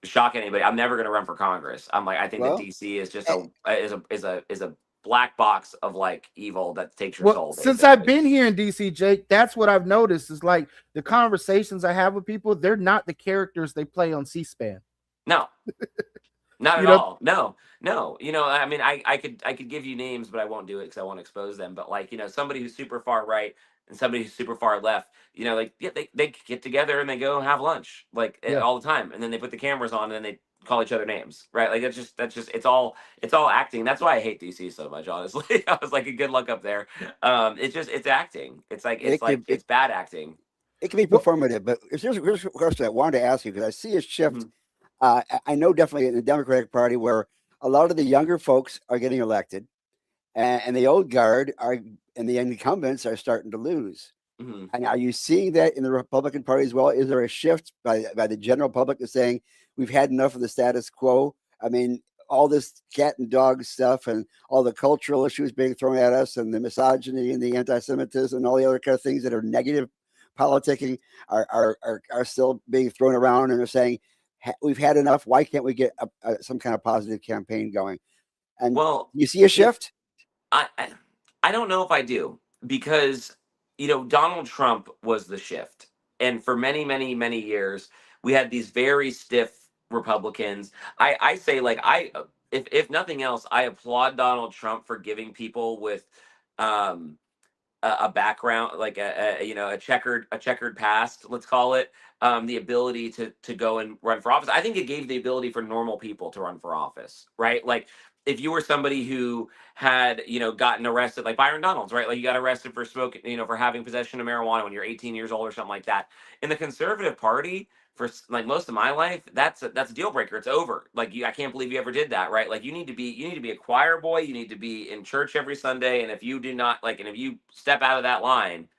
shock anybody. I'm never going to run for Congress. I think that DC is just a black box of evil that takes your soul. Since basically. I've been here in DC, Jake, that's what I've noticed is the conversations I have with people, they're not the characters they play on C-SPAN. No, not at all. No. I mean, I could give you names, but I won't do it because I won't expose them. But somebody who's super far right and somebody who's super far left, they get together and they go have lunch all the time, and then they put the cameras on and then they call each other names, right? That's just it's all acting. That's why I hate DC so much, honestly. I was good luck up there. It's acting. It's bad acting. It can be performative, but here's a question I wanted to ask you because I see a shift. Mm-hmm. I know definitely in the Democratic Party where a lot of the younger folks are getting elected, and the old guard and the incumbents are starting to lose. Mm-hmm. And are you seeing that in the Republican Party as well? Is there a shift by the general public to saying we've had enough of the status quo? I mean, all this cat and dog stuff and all the cultural issues being thrown at us and the misogyny and the anti-Semitism and all the other kind of things that are negative politicking are still being thrown around, and they're saying we've had enough. Why can't we get some kind of positive campaign going? And you see a shift? I don't know if I do, because Donald Trump was the shift, and for many, many, many years we had these very stiff Republicans. I say if nothing else, I applaud Donald Trump for giving people with a background, a checkered past, let's call it, the ability to go and run for office. I think it gave the ability for normal people to run for office, right? If you were somebody who had, gotten arrested, like Byron Donalds, right? You got arrested for smoking, for having possession of marijuana when you're 18 years old or something like that. In the Conservative Party, for most of my life, that's a deal breaker. It's over. I can't believe you ever did that, right? You need to be a choir boy. You need to be in church every Sunday. And if you do not and if you step out of that line,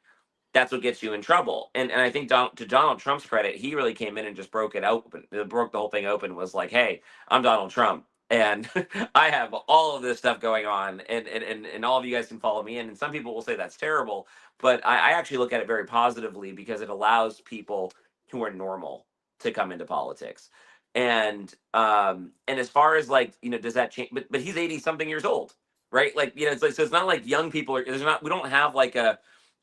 that's what gets you in trouble. And I think to Donald Trump's credit, he really came in and just broke it open. Broke the whole thing open. Was hey, I'm Donald Trump, and I have all of this stuff going on, and all of you guys can follow me in. And some people will say that's terrible, but I actually look at it very positively because it allows people who are normal to come into politics. And as far as does that change? But he's 80 something years old, right? So it's not young people we don't have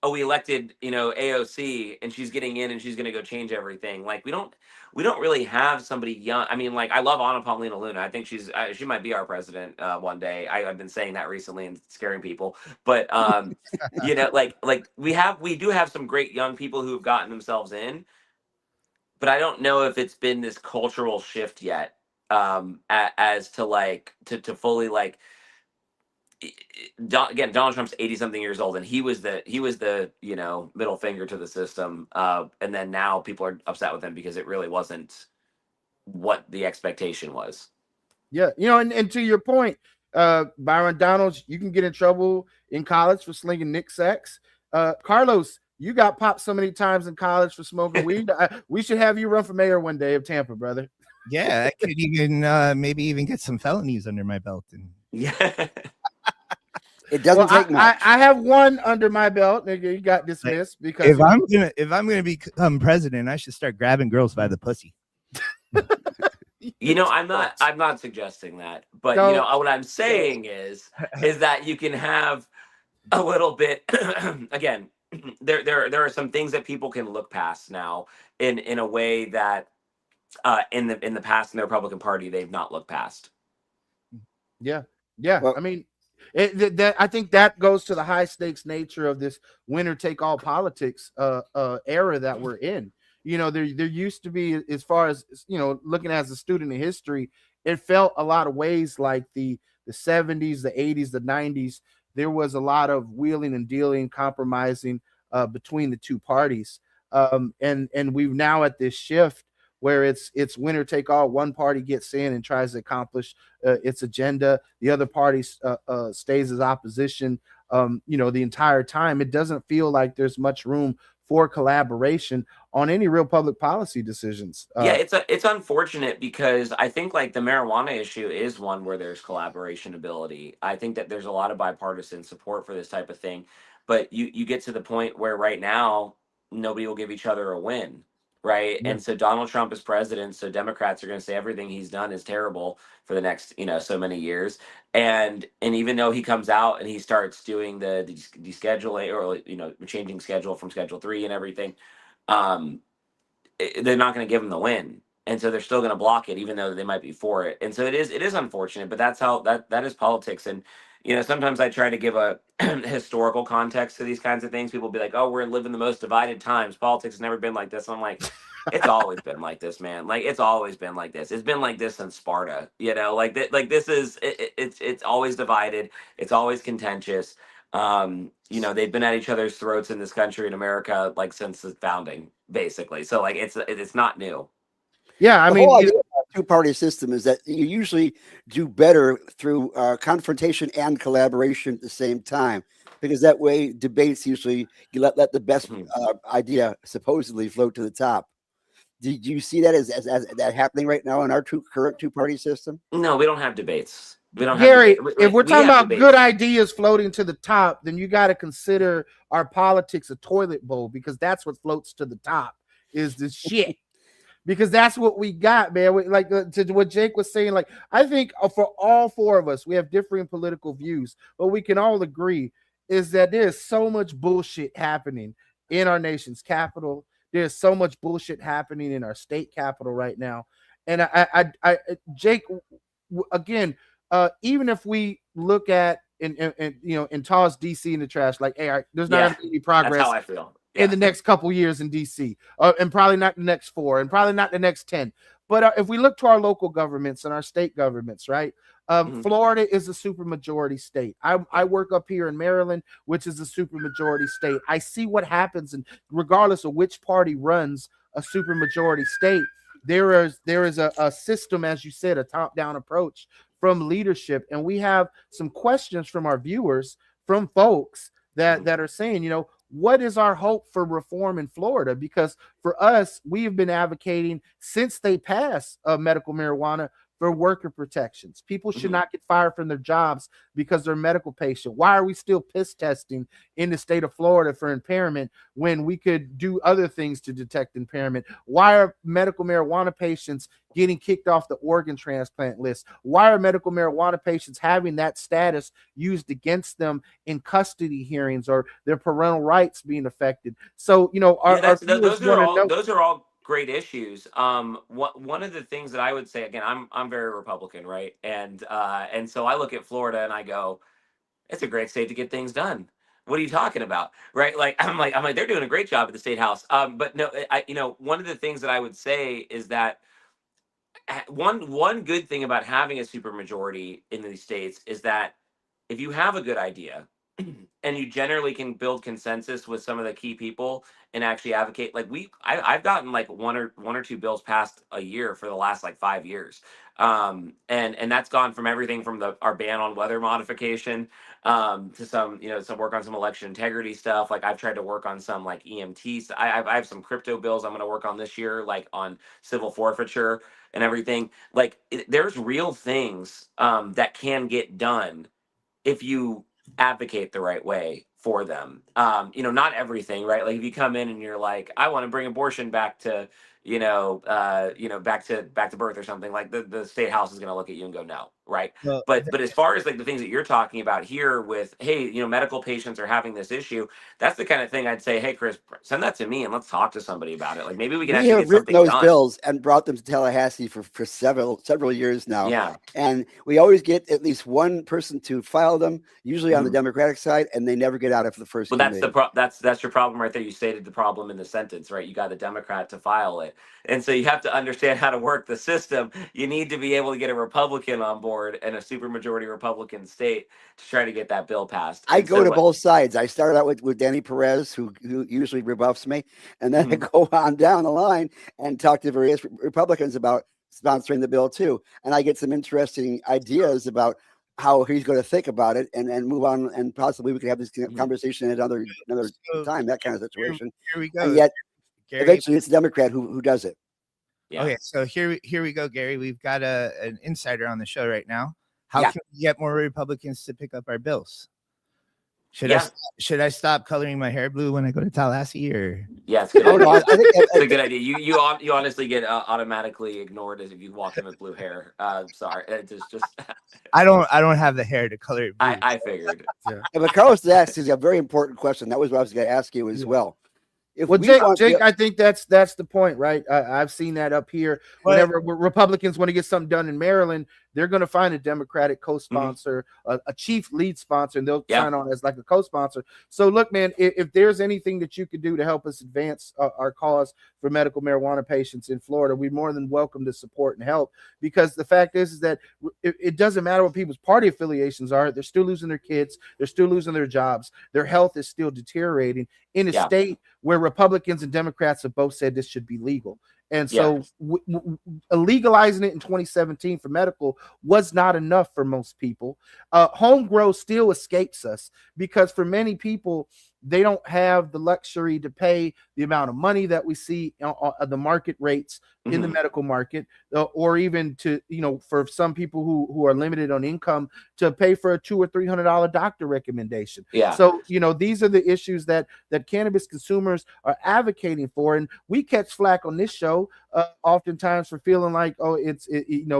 oh, we elected, AOC and she's getting in and she's going to go change everything. Like we don't really have somebody young. I mean, like I love Anna Paulina Luna. I think she might be our president one day. I've been saying that recently and scaring people. But like we do have some great young people who have gotten themselves in, but I don't know if it's been this cultural shift yet, as to like to fully like. Again, Donald Trump's 80 something years old, and he was the middle finger to the system, and then now people are upset with him because it really wasn't what the expectation was. Yeah, and to your point, Byron Donalds, you can get in trouble in college for slinging Nick sacks. Carlos, you got popped so many times in college for smoking weed. We should have you run for mayor one day of Tampa, brother. Yeah, I could even maybe even get some felonies under my belt. And Yeah. It doesn't take much. I have one under my belt. Nigga, you got dismissed because if I'm gonna become president, I should start grabbing girls by the pussy. I'm not suggesting that, but what I'm saying is that you can have a little bit. Again, there are some things that people can look past now in a way that in the past in the Republican Party they've not looked past. Yeah. Well, I mean, I think that goes to the high stakes nature of this winner take all politics era that we're in. There used to be, as far as looking as a student of history, it felt a lot of ways like the 70s, the 80s, the 90s. There was a lot of wheeling and dealing, compromising between the two parties, and we've now at this shift where it's winner take all. One party gets in and tries to accomplish its agenda. The other party stays as opposition. The entire time. It doesn't feel like there's much room for collaboration on any real public policy decisions. It's unfortunate because I think like the marijuana issue is one where there's collaboration ability. I think that there's a lot of bipartisan support for this type of thing, but you get to the point where right now nobody will give each other a win. Right. Yeah. And so Donald Trump is president. So Democrats are going to say everything he's done is terrible for the next, so many years. And even though he comes out and he starts doing the descheduling or, changing schedule from Schedule 3 and everything, they're not going to give him the win. And so they're still going to block it, even though they might be for it. And so it is unfortunate, but that's how that is politics. And, sometimes I try to give a historical context to these kinds of things. People be like, oh, we're living the most divided times. Politics has never been like this. And I'm like, it's always been like this, man. Like, it's always been like this. It's been like this since Sparta, this is, it's always divided. It's always contentious. They've been at each other's throats in this country in America, like since the founding, basically. So like, it's not new. Yeah. I mean, two-party system is that you usually do better through confrontation and collaboration at the same time, because that way debates usually you let the best idea supposedly float to the top. Did you see that as that happening right now in our current two-party system? No, we don't have debates. We don't Gary, have if we're talking about debates. good ideas floating to the top, then you got to consider our politics a toilet bowl, because that's what floats to the top is the shit. Because that's what we got, man. To what Jake was saying, like, I think for all four of us, we have differing political views, but we can all agree is that there's so much bullshit happening in our nation's capital. There's so much bullshit happening in our state capital right now. And Jake, again, even if we look at and toss DC in the trash, like, hey, there's not any progress. That's how I feel. In the next couple years in DC, and probably not the next 4, and probably not the next 10. But if we look to our local governments and our state governments, right? Florida is a supermajority state. I work up here in Maryland, which is a supermajority state. I see what happens, and regardless of which party runs a supermajority state, there is a system, as you said, a top-down approach from leadership. And we have some questions from our viewers, from folks that are saying, what is our hope for reform in Florida? Because for us, we have been advocating since they passed medical marijuana for worker protections. People should Mhm. not get fired from their jobs because they're a medical patient. Why are we still piss testing in the state of Florida for impairment when we could do other things to detect impairment? Why are medical marijuana patients getting kicked off the organ transplant list? Why are medical marijuana patients having that status used against them in custody hearings or their parental rights being affected? So, Yeah, our viewers want to know. those are all great issues. One of the things that I would say, again, I'm very Republican, right? And so I look at Florida and I go, it's a great state to get things done. What are you talking about, right? Like I'm like they're doing a great job at the state house. But no, one of the things that I would say is that one good thing about having a supermajority in these states is that if you have a good idea and you generally can build consensus with some of the key people and actually advocate, like I've gotten like one or two bills passed a year for the last like 5 years. And that's gone from everything from our ban on weather modification, to some work on some election integrity stuff. Like I've tried to work on some like EMTs. I have some crypto bills I'm going to work on this year, like on civil forfeiture and everything. Like there's real things that can get done if you advocate the right way for them. Not everything, right? Like if you come in and you're like, I want to bring abortion back to, back to birth or something, like the state house is going to look at you and go, no, right? Well, But as far as like the things that you're talking about here with, hey, medical patients are having this issue, that's the kind of thing I'd say, hey, Chris, send that to me and let's talk to somebody about it. Like maybe we can We actually have get written something those done. bills and brought them to Tallahassee for several years now. Yeah. And we always get at least one person to file them, usually on the Mhm. Democratic side, and they never get out of the first Well, that's committee. that's your problem right there. You stated the problem in the sentence, right? You got a Democrat to file it, and so you have to understand how to work the system. You need to be able to get a Republican on board and a supermajority Republican state to try to get that bill passed. I And go so to what? both sides. I start out with Danny Perez, who usually rebuffs me, and then I Mhm. go on down the line and talk to various Republicans about sponsoring the bill too. And I get some interesting ideas about how he's going to think about it and move on, and possibly we could have this Mhm. conversation at another so time, that kind of here, situation. here we And go, yet, Gary. eventually, it's a Democrat who does it. Yeah. Okay, so here we go, Gary. We've got an insider on the show right now. How Yeah. can we get more Republicans to pick up our bills? Yeah. Should I stop coloring my hair blue when I go to Tallahassee, or Yeah, it's a good Oh no, I idea. think It's a good idea. You honestly get automatically ignored as if you walk in with blue hair. Sorry, it just I don't have the hair to color it blue. I figured. Yeah. but Carlos asked is a very important question. That was what I was going to ask you as Yeah. well. If Well, we Jake, want Jake, I think that's the point, right? I've seen that up here. But Whenever Republicans want to get something done in Maryland, they're going to find a Democratic co-sponsor, a chief lead sponsor, and they'll Yeah. sign on as like a co-sponsor. So, look, man, if there's anything that you could do to help us advance our cause for medical marijuana patients in Florida, we're more than welcome to support and help. Because the fact is that it doesn't matter what people's party affiliations are; they're still losing their kids, they're still losing their jobs, their health is still deteriorating in a Yeah. state where Republicans and Democrats have both said this should be legal. And so legalizing it in 2017 for medical was not enough for most people. Home grow still escapes us because for many people, they don't have the luxury to pay the amount of money that we see on the market rates in the Mhm. medical market, or even to, for some people who are limited on income, to pay for a $200 or $300 doctor recommendation. Yeah. So, these are the issues that cannabis consumers are advocating for. And we catch flack on this show oftentimes for feeling like, oh,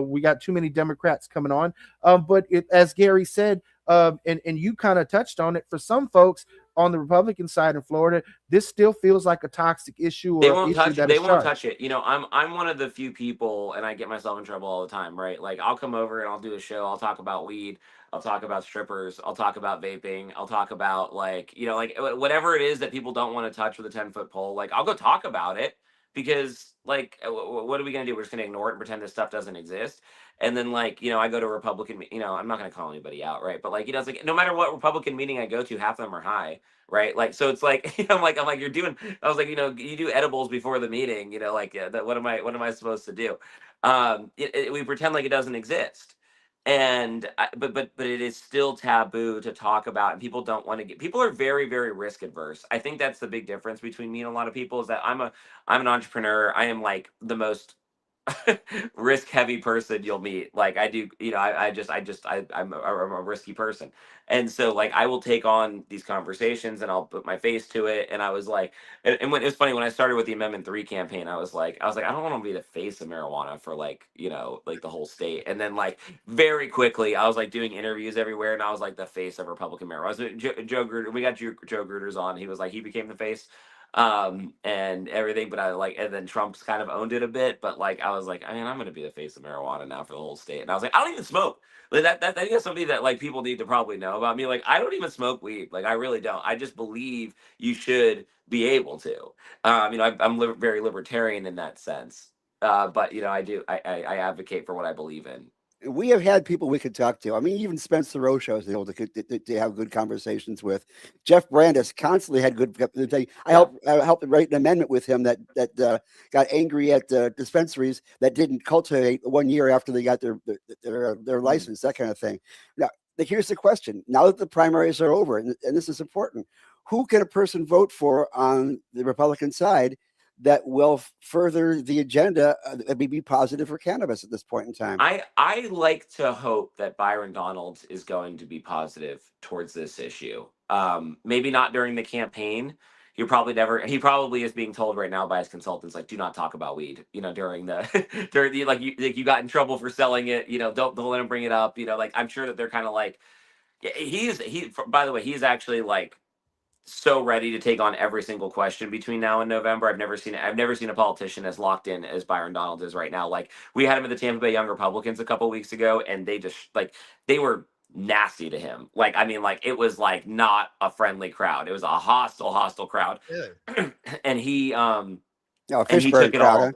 we got too many Democrats coming on. But as Gary said, and you kind of touched on it, for some folks on the Republican side in Florida, this still feels like a toxic issue or They an won't issue touch that they is won't shunned. touch it. I'm one of the few people, and I get myself in trouble all the time, right? Like I'll come over and I'll do a show, I'll talk about weed, I'll talk about strippers, I'll talk about vaping, I'll talk about like, whatever it is that people don't want to touch with a 10-foot pole, like I'll go talk about it because like what are we going to do? We're just going to ignore it and pretend this stuff doesn't exist. And then like, I go to a Republican, I'm not going to call anybody out, right? But like, it's like no matter what Republican meeting I go to, half of them are high, right? Like, so it's like, I'm like, you're doing, I was like, you do edibles before the meeting, like, what am I supposed to do? We pretend like it doesn't exist. But it is still taboo to talk about, and people don't want to people are very, very risk adverse. I think that's the big difference between me and a lot of people is that I'm an entrepreneur. I am like the most risk heavy person you'll meet. Like I do, I'm a risky person. And so like I will take on these conversations and I'll put my face to it. And I was like, and when it was funny when I started with the Amendment 3 campaign, I was like, I don't want to be the face of marijuana for like, like the whole state. And then like very quickly, I was like doing interviews everywhere and I was like the face of Republican marijuana. I was doing Joe Gruder. We got Joe Gruder's on. He was like, he became the face and everything, but I like, and then Trump's kind of owned it a bit, but like I was like, I mean, I'm gonna be the face of marijuana now for the whole state. And I was like, I don't even smoke. Like that I think that's something that like people need to probably know about me. Like I don't even smoke weed. Like I really don't. I just believe you should be able to. I'm very libertarian in that sense. But I advocate for what I believe in. We have had people we could talk to. I mean, even Spencer Rocha was able to have good conversations with. Jeff Brandes constantly had good. I helped write an amendment with him that got angry at dispensaries that didn't cultivate 1 year after they got their license, that kind of thing. Now, here's the question: now that the primaries are over, and this is important, who can a person vote for on the Republican side that will further the agenda and be positive for cannabis at this point in time? I like to hope that Byron Donalds is going to be positive towards this issue. Maybe not during the campaign. He probably is being told right now by his consultants, like, do not talk about weed, during the, during the, like you got in trouble for selling it, don't let him bring it up. Like, I'm sure that they're kind of like, by the way, he's actually like, so ready to take on every single question between now and November. I've never seen a politician as locked in as Byron Donalds is right now. Like we had him at the Tampa Bay Young Republicans a couple weeks ago, and they just like they were nasty to him. Like I mean, like it was like not a friendly crowd. It was a hostile crowd. Really? And he Oh, and he Fishburne took it crowd, all. huh?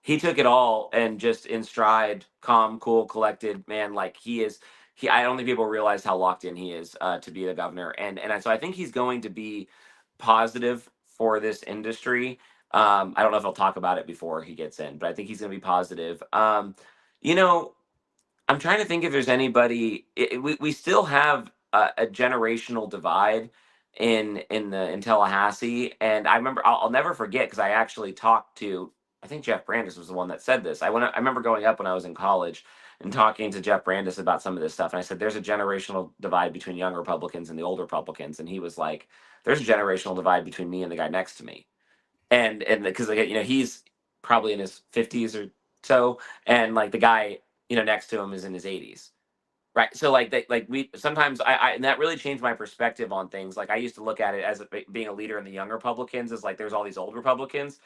He took it all and just in stride, calm, cool, collected, man. Like I don't think people realize how locked in he is to be the governor. So I think he's going to be positive for this industry. I don't know if he'll talk about it before he gets in, but I think he's going to be positive. You know, I'm trying to think if there's anybody. We still have a generational divide in Tallahassee, and I remember I'll never forget because I actually talked to. I think Jeff Brandes was the one that said this. I remember growing up when I was in college and talking to Jeff Brandes about some of this stuff, and I said, "There's a generational divide between young Republicans and the old Republicans," and he was like, "There's a generational divide between me and the guy next to me," and because he's probably in his 50s or so, and like the guy next to him is in his 80s, right? So we sometimes and that really changed my perspective on things. Like I used to look at it as being a leader in the young Republicans is like there's all these old Republicans,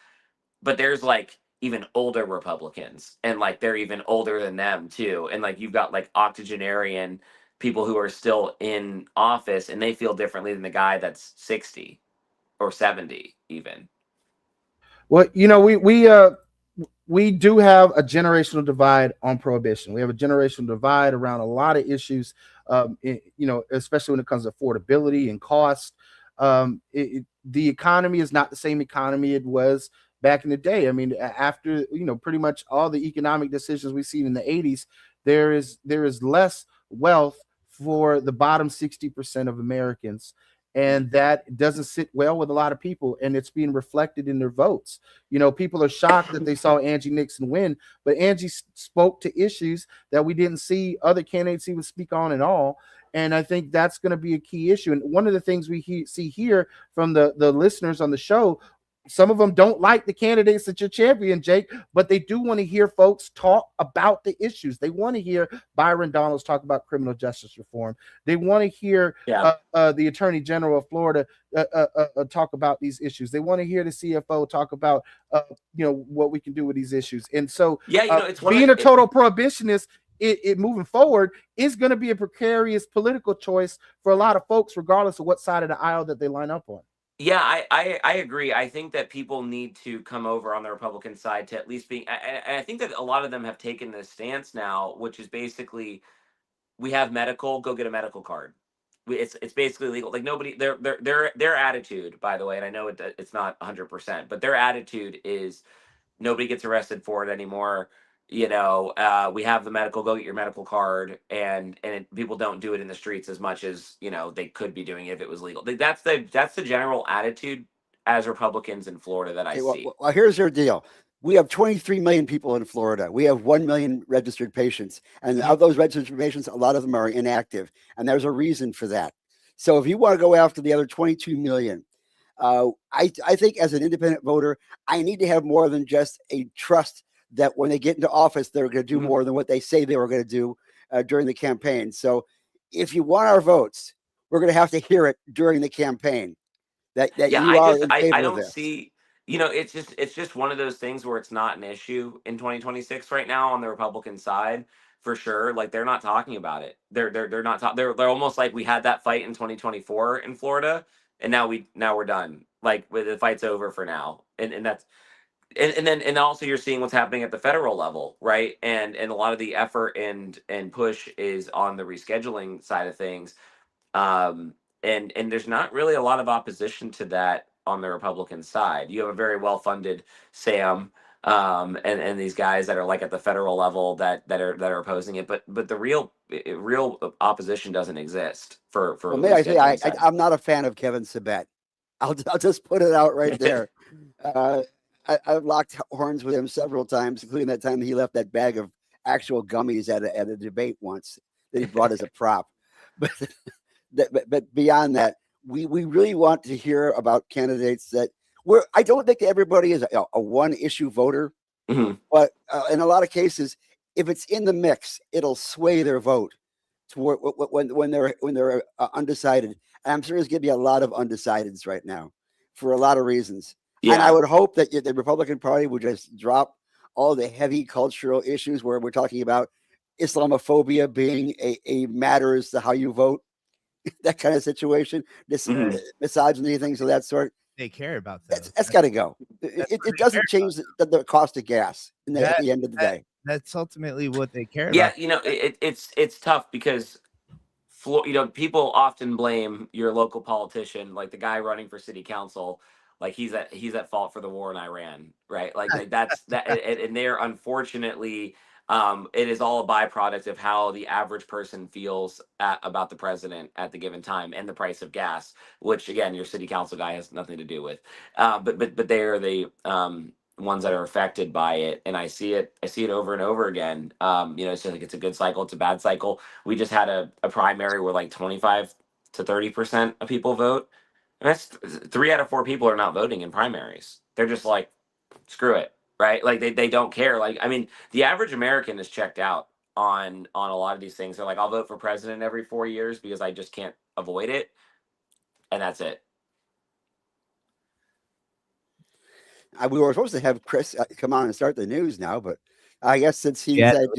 but there's like even older Republicans, and like they're even older than them too, and like you've got like octogenarian people who are still in office and they feel differently than the guy that's 60 or 70 even. Well, we do have a generational divide on prohibition. We have a generational divide around a lot of issues, especially when it comes to affordability and cost. The economy is not the same economy it was back in the day. I mean, after pretty much all the economic decisions we've seen in the 80s, there is less wealth for the bottom 60% of Americans. And that doesn't sit well with a lot of people, and it's being reflected in their votes. People are shocked that they saw Angie Nixon win, but Angie spoke to issues that we didn't see other candidates even speak on at all. And I think that's going to be a key issue. And one of the things we see here from the listeners on the show, some of them don't like the candidates that you're championing, Jake, but they do want to hear folks talk about the issues. They want to hear Byron Donalds talk about criminal justice reform. They want to hear the Attorney General of Florida talk about these issues. They want to hear the CFO talk about what we can do with these issues. And so it's being a total prohibitionist, it moving forward is going to be a precarious political choice for a lot of folks, regardless of what side of the aisle that they line up on. Yeah, I agree. I think that people need to come over on the Republican side to at least be. And I think that a lot of them have taken this stance now, which is basically, we have medical, go get a medical card. It's basically legal. Like nobody, their attitude, by the way, and I know it's not 100%, but their attitude is nobody gets arrested for it anymore. We have the medical, go get your medical card, and people don't do it in the streets as much as they could be doing it if it was legal. That's the general attitude as Republicans in Florida that I see. Well, here's your deal. We have 23 million people in Florida. We have 1 million registered patients. And of those registered patients, a lot of them are inactive. And there's a reason for that. So if you want to go after the other 22 million, I think as an independent voter, I need to have more than just a trust that when they get into office, they're going to do more than what they say they were going to do during the campaign. So if you want our votes, we're going to have to hear it during the campaign that Yeah, you are in I favor of don't this. see, it's just one of those things where it's not an issue in 2026 right now on the Republican side, for sure. Like, they're not talking about it. They're not they're almost like we had that fight in 2024 in Florida, and now we're done. Like, the fight's over for now. And that's and also you're seeing what's happening at the federal level, right? And a lot of the effort and push is on the rescheduling side of things. um, and there's not really a lot of opposition to that on the Republican side. You have a very well funded Sam, and these guys that are like at the federal level that are opposing it, but the real opposition doesn't exist for Well, the may I say, rescheduling side. I'm not a fan of Kevin Sabet. I'll just put it out right there. Uh, I've locked horns with him several times, including that time he left that bag of actual gummies at a debate once that he brought as a prop. But but beyond that, we really want to hear about candidates that I don't think everybody is a one issue voter, Mhm. but in a lot of cases, if it's in the mix, it'll sway their vote toward when they're undecided. And I'm sure there's going to be a lot of undecideds right now for a lot of reasons. And I Yeah. would hope that the Republican Party would just drop all the heavy cultural issues where we're talking about Islamophobia being a matter as to how you vote, that kind of situation, this Mhm. misogyny, things of that sort. They care about those. That's got to go. That's what It they care doesn't change the cost of gas at That the end of the that day. that's ultimately what they care Yeah, about. it's tough because people often blame your local politician, like the guy running for city council, like he's at fault for the war in Iran, right? Like that's that, and they're unfortunately, it is all a byproduct of how the average person feels about the president at the given time and the price of gas, which again, your city council guy has nothing to do with. But they are the ones that are affected by it, and I see it over and over again. It's just like it's a good cycle, it's a bad cycle. We just had a primary where like 25 to 30% of people vote. And that's 3 out of 4 people are not voting in primaries. They're just like, screw it, right? Like they don't care. Like, I mean, the average American is checked out on a lot of these things. They're like, I'll vote for president every 4 years because I just can't avoid it, and that's it. We were supposed to have Chris come on and start the news now, but I guess since he Yeah, said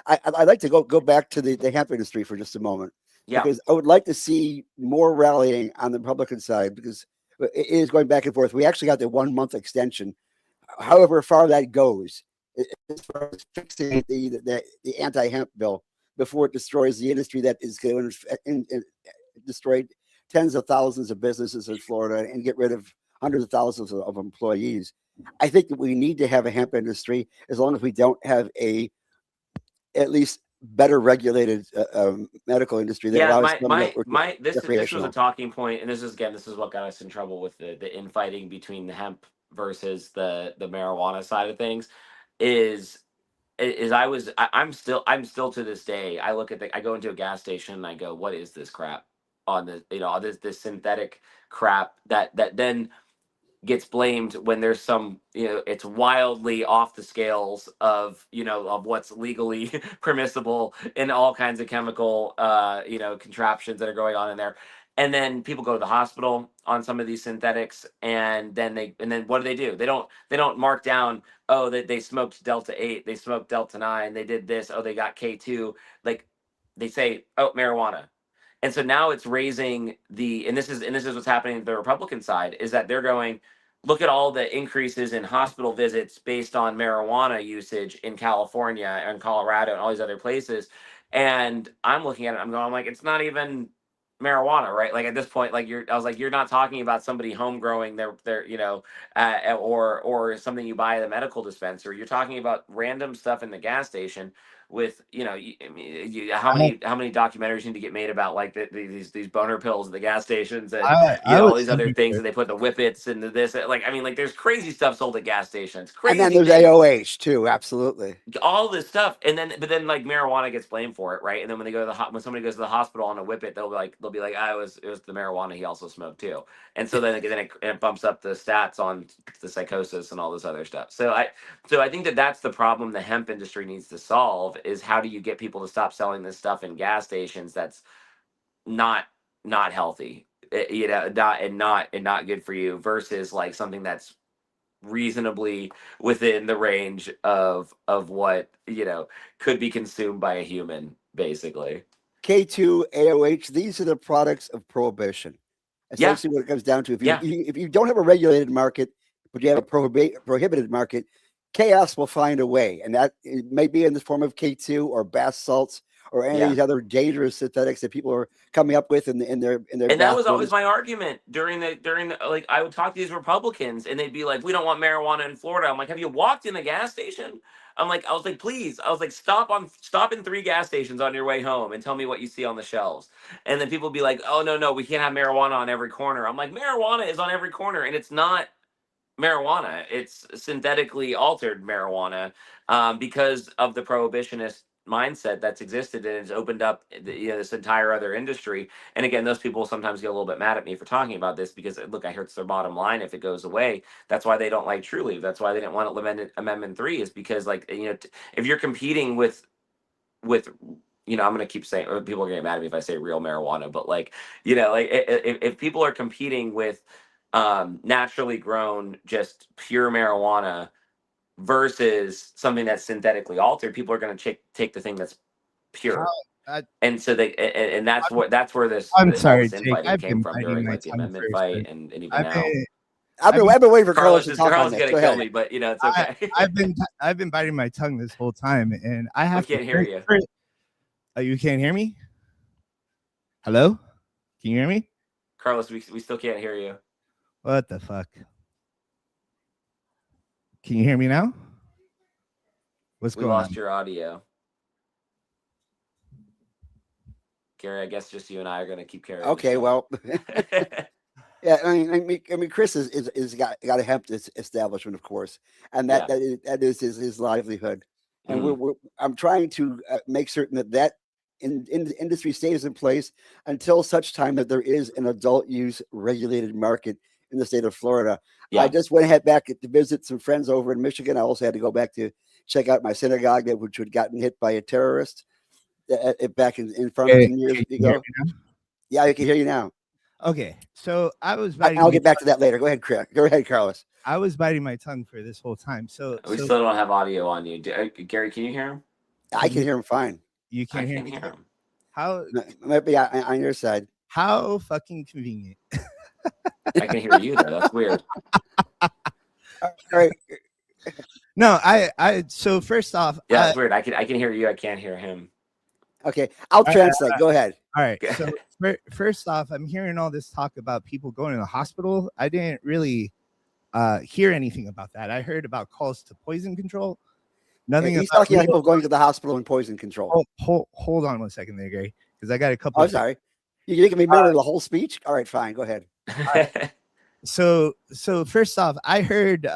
I'd like to go back to the hemp industry for just a moment, Yeah. because I would like to see more rallying on the Republican side, because it is going back and forth. We actually got the 1 month extension, however far that goes, as far as fixing the anti-hemp bill before it destroys the industry that is going to destroy tens of thousands of businesses in Florida and get rid of hundreds of thousands of employees. I think that we need to have a hemp industry as long as we don't have at least better regulated medical industry that Yeah, allows my some that my were my this was a recreational. talking point, and this is what got us in trouble with the infighting between the hemp versus the marijuana side of things. Is I'm still to this day, I go into a gas station and I go, what is this crap on the this synthetic crap that then gets blamed when there's some, it's wildly off the scales of what's legally permissible in all kinds of chemical contraptions that are going on in there. And then people go to the hospital on some of these synthetics, and then what do? They don't mark down, oh, they smoked Delta 8, they smoked Delta 9, they did this, oh, they got K2. Like, they say, oh, marijuana. And so now it's raising and this is what's happening to the Republican side, is that they're going, look at all the increases in hospital visits based on marijuana usage in California and Colorado and all these other places. And I'm looking at it, I'm like, it's not even marijuana, right? Like, at this point, like, I was like, you're not talking about somebody home growing their or something you buy at a medical dispenser. You're talking about random stuff in the gas station with I mean, how many documentaries need to get made about like these boner pills at the gas stations and I all was these other thinking things that that they put the whippets and this, like, I mean, like, there's crazy stuff sold at gas stations, And then crazy there's things, AOH too. Absolutely. all this stuff, and then but then like marijuana gets blamed for it, right? And then when they go to when somebody goes to the hospital on a whippet, they'll be like, it was the marijuana he also smoked too, and so then it bumps up the stats on the psychosis and all this other stuff. So I think that's the problem the hemp industry needs to solve, is how do you get people to stop selling this stuff in gas stations that's not healthy, not good for you, versus like something that's reasonably within the range of what could be consumed by a human, basically. K2, AOH, these are the products of prohibition. Yeah, Essentially, what it comes down to, yeah, if you don't have a regulated market, but you have a prohibited market, chaos will find a way, and that it may be in the form of K2 or bath salts or any of yeah. these other dangerous synthetics that people are coming up with in their And that bath was always bombs. my argument during the like, I would talk to these Republicans and they'd be like, we don't want marijuana in Florida. I'm like, have you walked in the gas station? I was like, please. I was like, stop in 3 gas stations on your way home and tell me what you see on the shelves. And then people would be like, oh, no, we can't have marijuana on every corner. I'm like, marijuana is on every corner, and it's not marijuana. It's synthetically altered marijuana, because of the prohibitionist mindset that's existed, and it's opened up this entire other industry. And again, those people sometimes get a little bit mad at me for talking about this, because look, I hurts their bottom line if it goes away. That's why they don't like True Leave. That's why they didn't want amendment 3, is because, like, if you're competing with I'm going to keep saying, people are getting mad at me if I say real marijuana, but like, like, if people are competing with naturally grown, just pure marijuana versus something that's synthetically altered, people are going to take the thing that's pure. And so and that's where I'm all sorry, this Jake. infighting I've came been from biting during my like the tongue amendment first. fight, and even I've now. been, I've been waiting for Carlos to talk on Carlos is this. gonna Go kill ahead. me, but it's okay. I've been biting my tongue this whole time, and I have can't hear you. Oh, you can't hear me? Hello? Can you hear me? Carlos, we still can't hear you. What the fuck? Can you hear me now? What's going on? We lost your audio. Gary, I guess just you and I are going to keep carrying. Okay, well, yeah. I mean, Chris is got a hemp establishment, of course, and that is his livelihood. And I'm trying to make certain that industry stays in place until such time that there is an adult use regulated market in the state of Florida. Yeah. I just went ahead back to visit some friends over in Michigan. I also had to go back to check out my synagogue, which had gotten hit by a terrorist back in front of 10 years ago. Yeah, I can hear you now. Okay, so I was. I'll get back to that later. Go ahead, Carlos. I was biting my tongue for this whole time. So we still don't have audio on you, Gary. Can you hear him? I can hear him fine. You can't hear him. How? Maybe on your side. How fucking convenient. I can hear you though. That's weird. All right. No, so first off, yeah, it's weird. I can hear you. I can't hear him. Okay, I'll translate. Go ahead. All right. So first off, I'm hearing all this talk about people going to the hospital. I didn't really hear anything about that. I heard about calls to poison control. Nothing. He's talking about people going to the hospital and poison control. Hold on 1 second there, Gary, because I got a couple. Oh, sorry. You making me remember the whole speech? All right, fine. Go ahead. So first off, I heard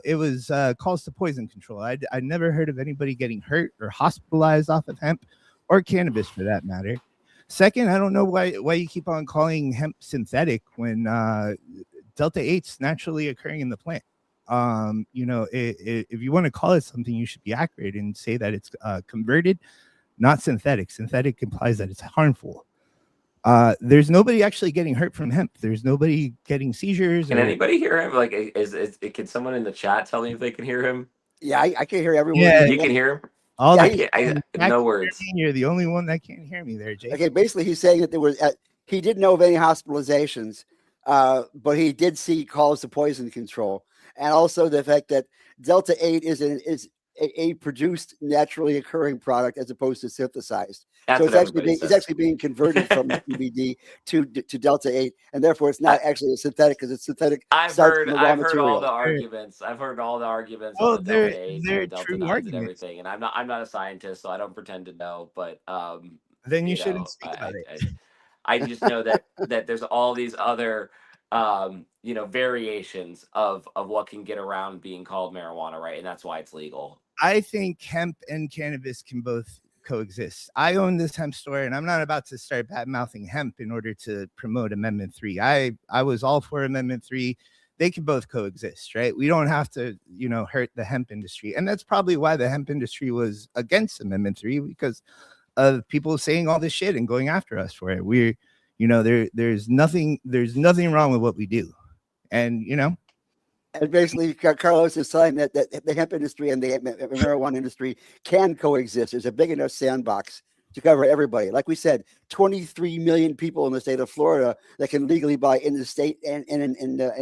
it was calls to poison control. I never heard of anybody getting hurt or hospitalized off of hemp or cannabis for that matter. Second, I don't know why you keep on calling hemp synthetic when Delta 8's naturally occurring in the plant. If you want to call it something, you should be accurate and say that it's converted, not synthetic. Synthetic implies that it's harmful. There's nobody actually getting hurt from hemp. There's nobody getting seizures. Can anybody hear him? Like, can someone in the chat tell me if they can hear him? Yeah, I can hear everyone. Yeah, you can hear him. No words. You're the only one that can't hear me there, Jake. Okay, basically he's saying that there was he didn't know of any hospitalizations, but he did see calls to poison control, and also the fact that Delta 8 is a produced, naturally occurring product as opposed to synthesized. That's So what everybody it's says. actually being converted from CBD to Delta 8, and therefore it's not actually a synthetic because it's synthetic starts from the raw I've heard all material. the arguments. I've heard all the arguments on Oh, the Delta 8s and they're the Delta true 9s and arguments. everything. And I'm not a scientist, so I don't pretend to know. But Then you you shouldn't know, speak about it. I just know that there's all these other variations of what can get around being called marijuana, right? And that's why it's legal. I think hemp and cannabis can both coexist. I own this hemp store, and I'm not about to start bad mouthing hemp in order to promote Amendment 3. I was all for Amendment 3. They can both coexist, right? We don't have to, hurt the hemp industry. And that's probably why the hemp industry was against Amendment 3, because of people saying all this shit and going after us for it. We're, there's nothing wrong with what we do. And, And basically, Carlos is saying that the hemp industry and the marijuana industry can coexist. There's a big enough sandbox to cover everybody. Like we said, 23 million people in the state of Florida that can legally buy in the state and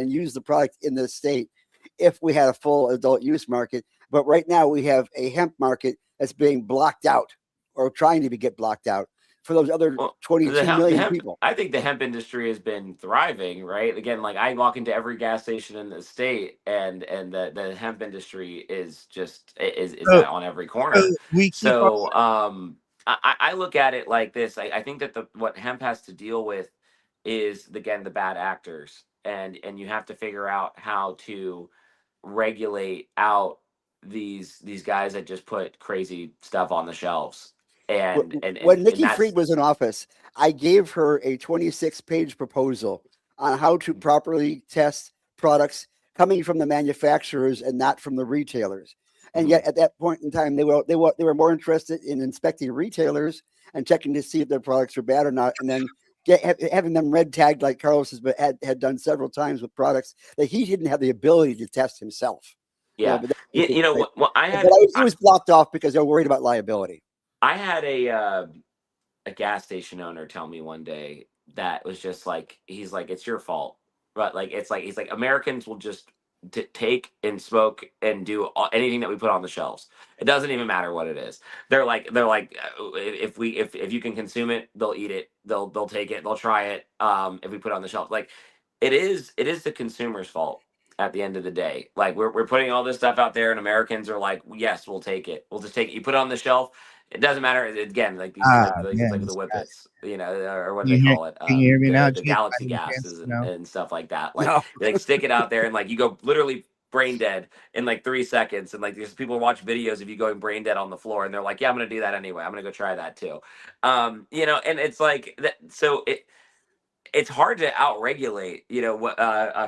use the product in the state if we had a full adult use market. But right now we have a hemp market that's being blocked out or trying to get blocked out for those other 22 million people. I think the hemp industry has been thriving, right? Again, like I walk into every gas station in the state, and the hemp industry is just is on every corner. So I look at it like this. I think that what hemp has to deal with is again the bad actors, and you have to figure out how to regulate out these guys that just put crazy stuff on the shelves. And when Nikki Fried was in office, I gave her a 26-page proposal on how to properly test products coming from the manufacturers and not from the retailers. And yet, at that point in time, they were more interested in inspecting retailers and checking to see if their products were bad or not, and then having them red tagged like Carlos had done several times with products that he didn't have the ability to test himself. Yeah, he was blocked off because they were worried about liability. I had a gas station owner tell me one day that was just like, he's like, it's your fault, but like he's like Americans will just take and smoke and do anything that we put on the shelves. It doesn't even matter what it is. They're like if you can consume it, they'll eat it, they'll take it, they'll try it. If we put it on the shelf, like it is the consumer's fault. At the end of the day, like we're putting all this stuff out there, and Americans are like, yes, we'll take it. We'll just take it. You put it on the shelf. It doesn't matter. Again, like these, like the whippets, or what do they call it? Can you hear me now? The galaxy gases and stuff like that. Like, like stick it out there, and like you go literally brain dead in like 3 seconds. And like there's people watch videos of you going brain dead on the floor, and they're like, yeah, I'm gonna do that anyway. I'm gonna go try that too. And it's like that. So it's hard to outregulate,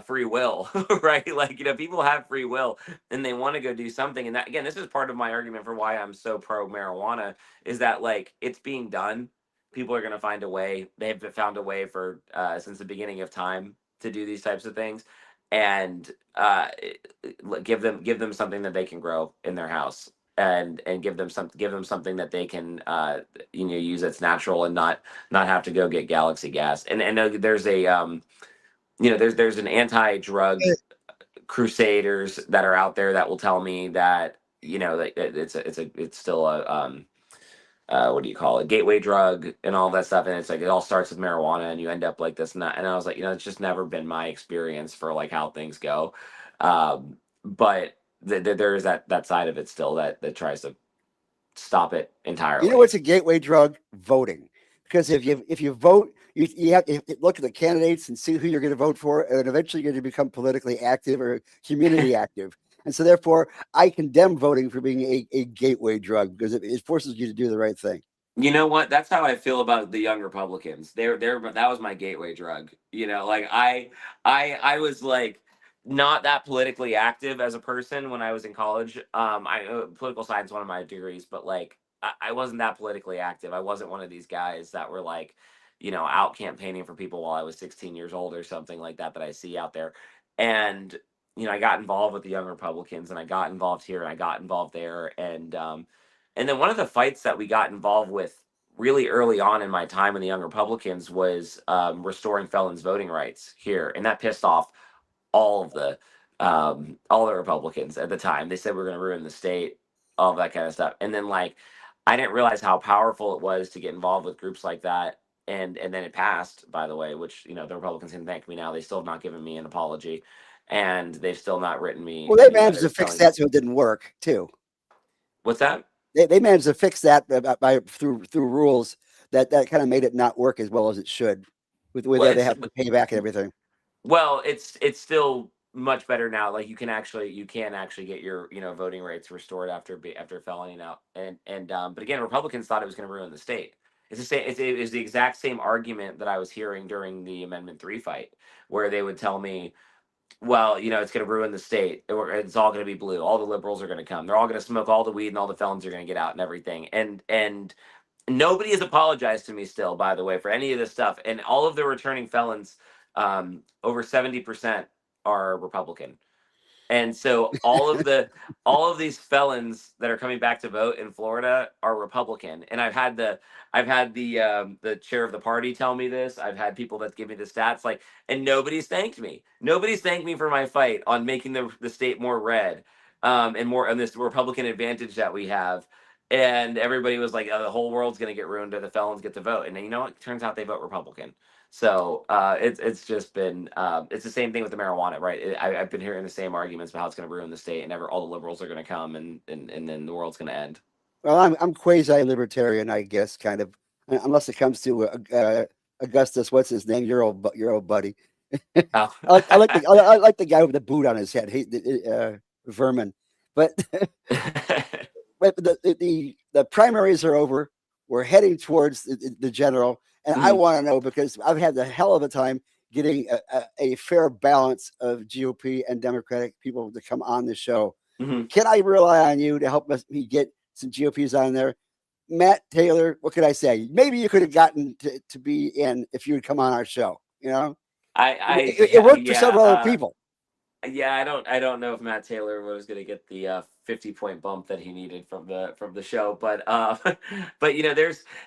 free will, right? Like, people have free will and they want to go do something. And that, again, this is part of my argument for why I'm so pro marijuana is that like it's being done. People are going to find a way. They've found a way for since the beginning of time to do these types of things, and give them something that they can grow in their house, and give them something that they can use that's natural and not have to go get galaxy gas. And there's a there's an anti-drug crusaders that are out there that will tell me that that it's still a what do you call it, gateway drug and all that stuff, and it's like it all starts with marijuana and you end up like this and that. And I was like, it's just never been my experience for like how things go. But there is that side of it still that tries to stop it entirely. You know what's a gateway drug? Voting. Because if you vote, you have to look at the candidates and see who you're going to vote for, and eventually you're going to become politically active or community active. And so therefore, I condemn voting for being a gateway drug because it forces you to do the right thing. You know what? That's how I feel about the Young Republicans. That was my gateway drug. Like I was like not that politically active as a person when I was in college. Political science is one of my degrees, but like I wasn't that politically active. I wasn't one of these guys that were like, out campaigning for people while I was 16 years old or something like that I see out there. And I got involved with the Young Republicans, and I got involved here, and I got involved there, and then one of the fights that we got involved with really early on in my time in the Young Republicans was restoring felons' voting rights here, and that pissed off all the Republicans at the time. They said we're going to ruin the state, all of that kind of stuff. And then like I didn't realize how powerful it was to get involved with groups like that. And then it passed, by the way, which the Republicans can thank me now. They still have not given me an apology, and they've still not written me Well, they any managed to letters fix telling me that so it didn't work too. what's that. They managed to fix that by through rules that kind of made it not work as well as it should, with the way Well, that they have to pay back and everything. well, it's still much better now. Like you can actually get your voting rights restored after felony now. And but again, Republicans thought it was going to ruin the state. It's the same. It's the exact same argument that I was hearing during the Amendment 3 fight, where they would tell me, well, it's going to ruin the state. It's all going to be blue. All the liberals are going to come. They're all going to smoke all the weed, and all the felons are going to get out and everything. And nobody has apologized to me still, by the way, for any of this stuff. And all of the returning felons, over 70% are Republican. And so all of these felons that are coming back to vote in Florida are Republican. And I've had the chair of the party tell me this. I've had people that give me the stats, like, and nobody's thanked me. Nobody's thanked me for my fight on making the state more red, and more on this Republican advantage that we have. And everybody was like, oh, the whole world's gonna get ruined if the felons get to vote. And you know what? Turns out they vote Republican. So it's just been it's the same thing with the marijuana, right? I've been hearing the same arguments about how it's going to ruin the state, and all the liberals are going to come, and then the world's going to end. Well, I'm quasi libertarian, I guess, kind of, unless it comes to Augustus. What's his name? Your old buddy. Oh. I like the guy with the boot on his head. Vermin, but but the primaries are over. We're heading towards the general. And I want to know, because I've had the hell of a time getting a fair balance of GOP and Democratic people to come on the show. Mm-hmm. Can I rely on you to help me get some GOPs on there? Matt Taylor, what could I say? Maybe you could have gotten to be in if you would come on our show. It worked for several other people. Yeah, I don't know if Matt Taylor was going to get the 50-point bump that he needed from the show, but but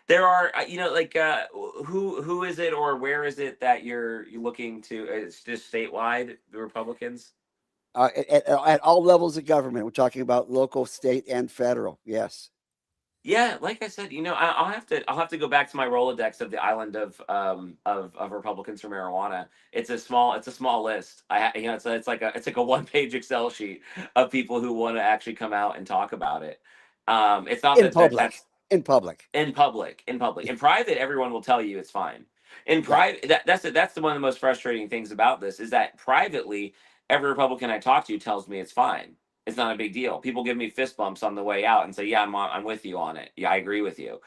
there are like who is it, or where is it that you're looking to? It's just statewide, the Republicans. At all levels of government, we're talking about local, state, and federal. Yes. Yeah, like I said, I'll have to go back to my Rolodex of the island of Republicans for marijuana. It's a small list. It's like a 1-page Excel sheet of people who want to actually come out and talk about it. It's not in public. In public. In private, everyone will tell you it's fine. In private, that's one of the most frustrating things about this, is that privately, every Republican I talk to tells me it's fine. It's not a big deal. People give me fist bumps on the way out and say, "Yeah, I'm with you on it. Yeah, I agree with you."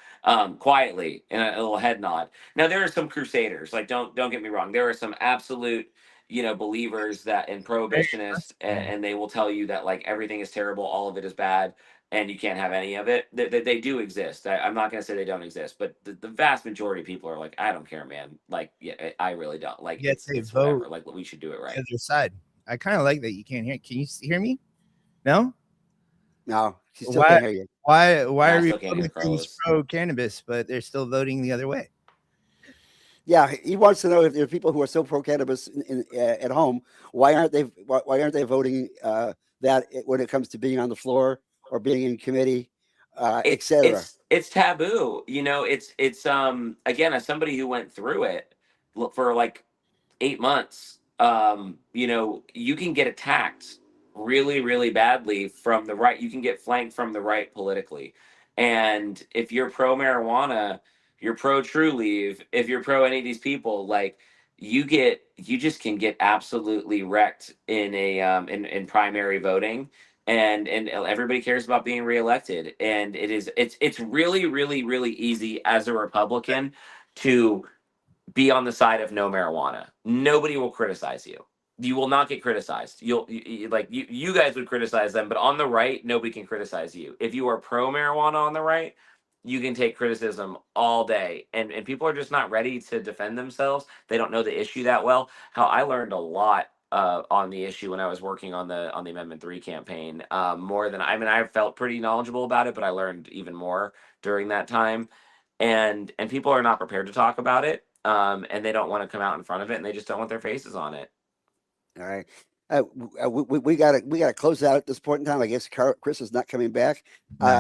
Quietly, and a little head nod. Now there are some crusaders. Like, don't get me wrong. There are some absolute, believers that in prohibitionists, and they will tell you that like everything is terrible, all of it is bad, and you can't have any of it. They do exist. I'm not going to say they don't exist, but the vast majority of people are like, I don't care, man. Like, yeah, I really don't. Like, Yes, it's whatever. Like, we should do it right. Other side. I kind of like that you can't hear. Can you hear me? No. She still can't hear you. Why are Republicans pro cannabis, but they're still voting the other way? Yeah, he wants to know if there are people who are so pro cannabis at home. Why aren't they voting that when it comes to being on the floor or being in committee, etc.? It's taboo. It's again, as somebody who went through it for like 8 months, you can get attacked really, really badly from the right. You can get flanked from the right politically. And if you're pro marijuana, you're pro True Leave, if you're pro any of these people, like you just can get absolutely wrecked in in primary voting. And everybody cares about being reelected. And it's really, really, really easy as a Republican to be on the side of no marijuana. Nobody will criticize you. You will not get criticized. You guys would criticize them, but on the right, nobody can criticize you. If you are pro marijuana on the right, you can take criticism all day, and people are just not ready to defend themselves. They don't know the issue that well. How I learned a lot on the issue when I was working on the Amendment 3 campaign, more than I felt pretty knowledgeable about it, but I learned even more during that time. And people are not prepared to talk about it, and they don't want to come out in front of it, and they just don't want their faces on it. All right. We gotta close out at this point in time. I guess Chris is not coming back.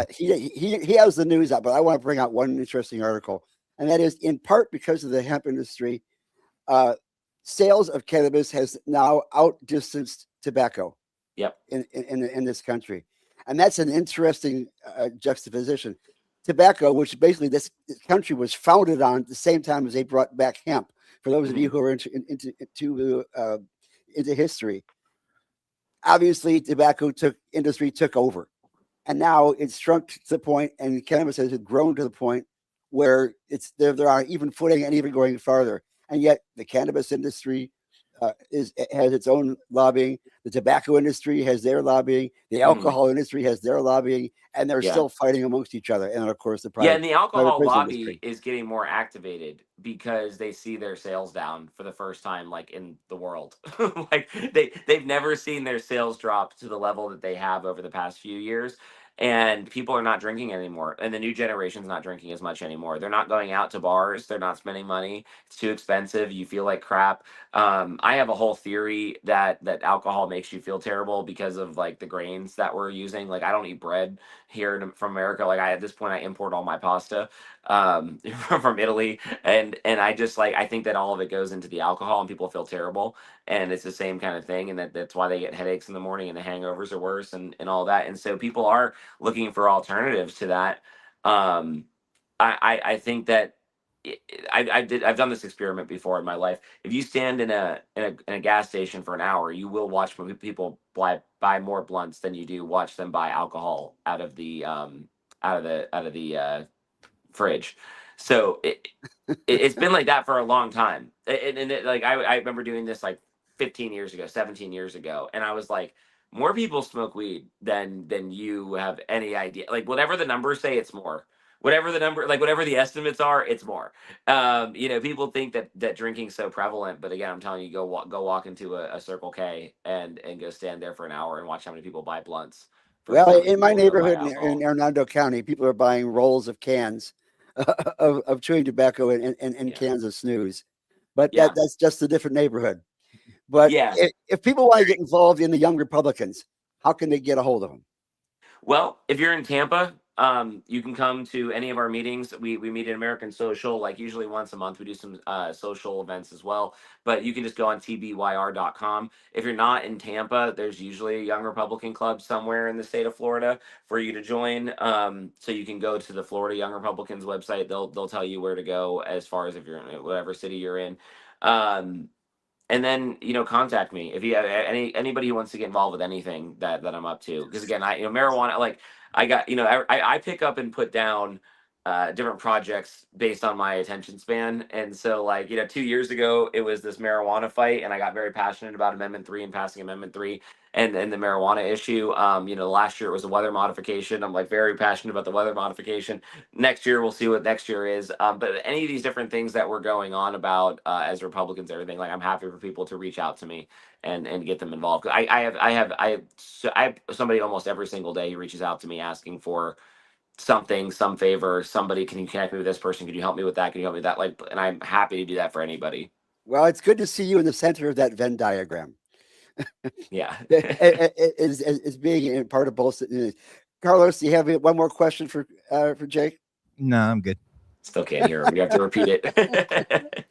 He has the news out, but I want to bring out one interesting article, and that is in part because of the hemp industry. Sales of cannabis has now outdistanced tobacco. Yep. In this country, and that's an interesting juxtaposition. Tobacco, which basically this country was founded on at the same time as they brought back hemp. For those of you who are into history, obviously tobacco industry took over, and now it's shrunk to the point, and cannabis has grown to the point where they're on even footing and even going farther. And yet the cannabis industry has its own lobbying. The tobacco industry has their lobbying. The alcohol industry has their lobbying, and they're still fighting amongst each other. And of course, and the alcohol lobby is getting more activated because they see their sales down for the first time, like in the world. Like they've never seen their sales drop to the level that they have over the past few years. And people are not drinking anymore, and the new generation's not drinking as much anymore. They're not going out to bars. They're not spending money. It's too expensive. You feel like crap. I have a whole theory that alcohol makes you feel terrible because of like the grains that we're using. Like I don't eat bread here from America. Like at this point I import all my pasta from Italy, and I just like I think that all of it goes into the alcohol, and people feel terrible, and it's the same kind of thing, and that's why they get headaches in the morning, and the hangovers are worse, and all that. And so people are looking for alternatives to that. I think that I've done this experiment before in my life. If you stand in a gas station for an hour, you will watch people buy more blunts than you do watch them buy alcohol out of the fridge. So it's been like that for a long time, and like I remember doing this like 15 years ago, 17 years ago, and I was like, more people smoke weed than you have any idea. Like whatever the numbers say, it's more. Whatever the number, like whatever the estimates are, it's more. People think that drinking's so prevalent, but again, I'm telling you, go walk into a Circle K and go stand there for an hour and watch how many people buy blunts. Well, in my neighborhood in Hernando County, people are buying rolls of cans of chewing tobacco and cans of snooze, but that's just a different neighborhood. But if people want to get involved in the Young Republicans, how can they get a hold of them? Well, if you're in Tampa, you can come to any of our meetings. We meet at American Social, like usually once a month. We do some social events as well, but you can just go on tbyr.com. If you're not in Tampa, there's usually a Young Republican club somewhere in the state of Florida for you to join. So you can go to the Florida Young Republicans website. They'll tell you where to go as far as if you're in whatever city you're in. And then, contact me if you have anybody who wants to get involved with anything that I'm up to. Because again, marijuana, like I got, I pick up and put down different projects based on my attention span. And so like, 2 years ago, it was this marijuana fight, and I got very passionate about Amendment 3 and passing Amendment 3 and the marijuana issue. Last year it was the weather modification. I'm like very passionate about the weather modification. Next year, we'll see what next year is. But any of these different things that we're going on about as Republicans, everything, like I'm happy for people to reach out to me and get them involved. I have somebody almost every single day who reaches out to me asking for something, some favor. Somebody, can you connect me with this person? Can you help me with that? Can you help me with that? Like, and I'm happy to do that for anybody. Well, it's good to see you in the center of that Venn diagram. Yeah. is being part of both. Carlos, do you have one more question for Jake? No, I'm good. Still can't hear him. You have to repeat it.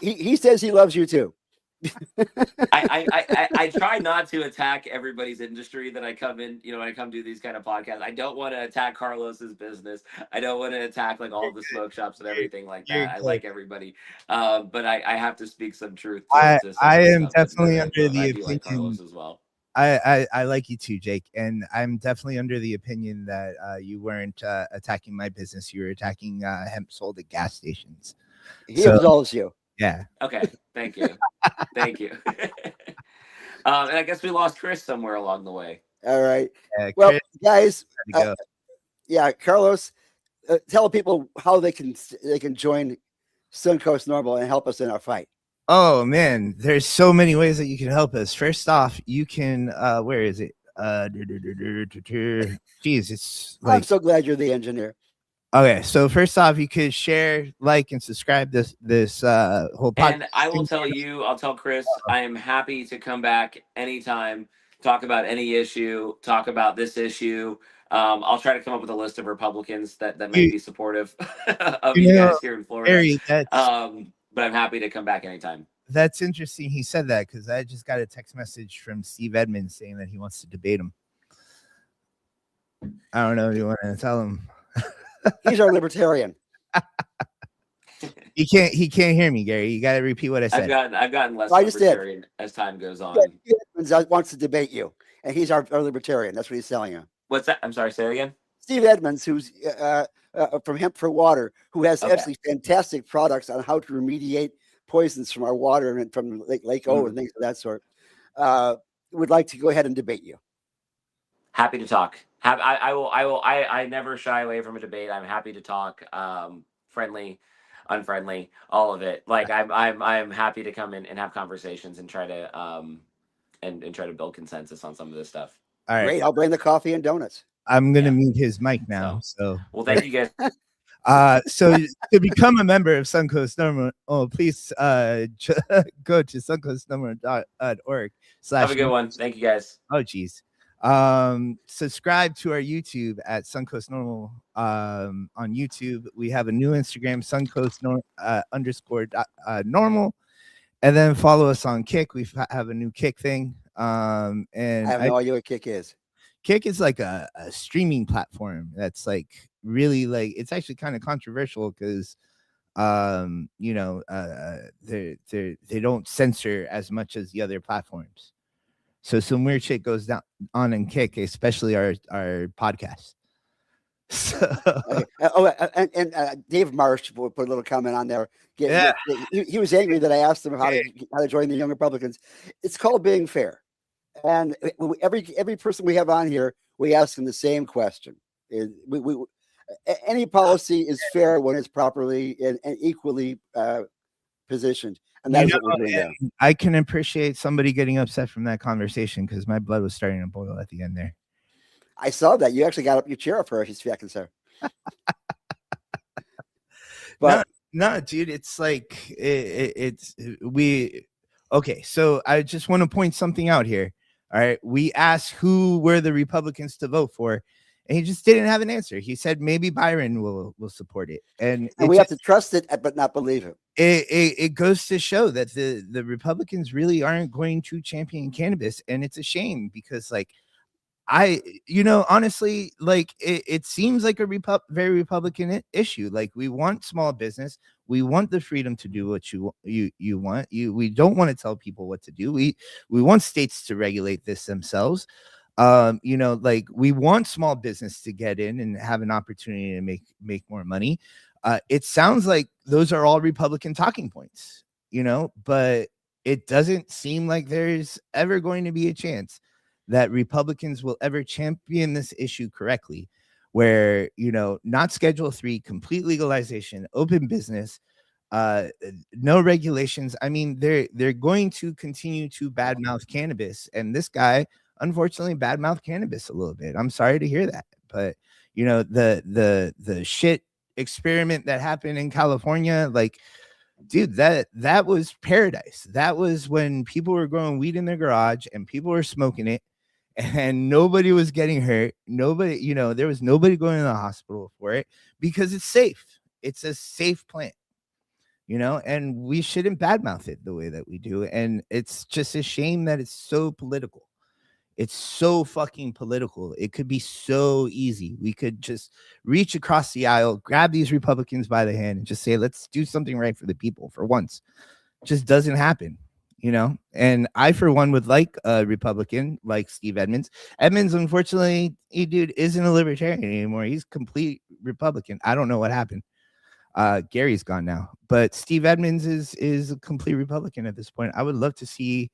He says he loves you too. I try not to attack everybody's industry that I come in, when I come do these kind of podcasts. I don't want to attack Carlos's business. I don't want to attack like all the smoke shops and everything like that. I like everybody. But I have to speak some truth to I am definitely under the I do opinion like Carlos as well. I like you too, Jake, and I'm definitely under the opinion that you weren't attacking my business. You were attacking hemp sold at gas stations. He absolves you. Yeah. Okay. Thank you. Thank you. And I guess we lost Chris somewhere along the way. All right. Well, guys, Carlos, tell people how they can join Suncoast Normal and help us in our fight. Oh man, there's so many ways that you can help us. First off, you can where is it? Geez, it's like, I'm so glad you're the engineer. Okay, so first off, you could share, like, and subscribe this whole podcast. And I will tell you, I'll tell Chris, I am happy to come back anytime, talk about any issue, talk about this issue. I'll try to come up with a list of Republicans that may You, be supportive of you you know, guys here in Florida. Harry, But I'm happy to come back anytime. that's interesting. He said that because I just got a text message from Steve Edmonds saying that he wants to debate him. I don't know if you want to tell him. He's our libertarian. He can't hear me, Gary. You got to repeat what I said. I've gotten less I just did. libertarian as time goes on. Steve Edmonds wants to debate you, and he's our libertarian. That's what he's telling you. What's that? I'm sorry, say it again. Steve Edmonds, who's from Hemp for Water, who has Okay. absolutely fantastic products on how to remediate poisons from our water and from Lake O and things of that sort, would like to go ahead and debate you. Happy to talk. I never shy away from a debate. I'm happy to talk. Friendly, unfriendly, all of it. Like I'm happy to come in and have conversations and try to and try to build consensus on some of this stuff. All right. Great. I'll bring the coffee and donuts. I'm gonna mute his mic now. So well, thank you guys. So to become a member of Suncoast Normal, please go to suncoastnormal.org. Have a good one. Thank you guys. Oh geez. Subscribe to our YouTube at Suncoast Normal on YouTube. We have a new Instagram, Suncoast _normal, and then follow us on Kick. We have a new Kick thing. And I have no idea what Kick is. Kick is like a streaming platform that's like really like, it's actually kind of controversial because they don't censor as much as the other platforms. So some weird shit goes down on in Kick, especially our podcast. So, okay. Dave Marsh put a little comment on there. Yeah. He was angry that I asked him how to join the Young Republicans. It's called being fair. And every person we have on here, we ask them the same question. Any policy is fair when it's properly and equally positioned. And that's what we're doing now. I can appreciate somebody getting upset from that conversation because my blood was starting to boil at the end there. I saw that. You actually got up your chair up for his second, sir. But no, dude, it's like okay. So I just want to point something out here. All right. We asked who were the Republicans to vote for, and he just didn't have an answer. He said maybe Byron will support it. And we have to trust it, but not believe it. It goes to show that the Republicans really aren't going to champion cannabis. And it's a shame because like, honestly, like it seems like a very Republican issue. Like we want small business. We want the freedom to do what you want. We don't want to tell people what to do. We want states to regulate this themselves. Like we want small business to get in and have an opportunity to make more money. It sounds like those are all Republican talking points, but it doesn't seem like there's ever going to be a chance that Republicans will ever champion this issue correctly, where, not Schedule 3, complete legalization, open business, no regulations. I mean, they're going to continue to badmouth cannabis. And this guy, unfortunately, badmouthed cannabis a little bit. I'm sorry to hear that. But, the shit experiment that happened in California, like, dude, that was paradise. That was when people were growing weed in their garage and people were smoking it. And nobody was getting hurt. Nobody, there was nobody going to the hospital for it because it's safe. It's a safe plant, and we shouldn't badmouth it the way that we do. And it's just a shame that it's so political. It's so fucking political. It could be so easy. We could just reach across the aisle, grab these Republicans by the hand and just say, let's do something right for the people for once. It just doesn't happen. And I, for one, would like a Republican like Steve Edmonds. Edmonds, unfortunately, dude isn't a libertarian anymore. He's complete Republican. I don't know what happened. Gary's gone now, but Steve Edmonds is a complete Republican at this point. I would love to see,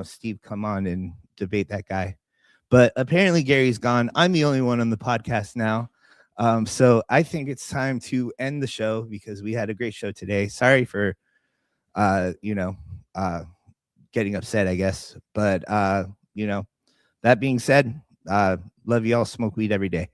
Steve come on and debate that guy, but apparently Gary's gone. I'm the only one on the podcast now. So I think it's time to end the show because we had a great show today. Sorry for getting upset, I guess. But that being said, love y'all, smoke weed every day.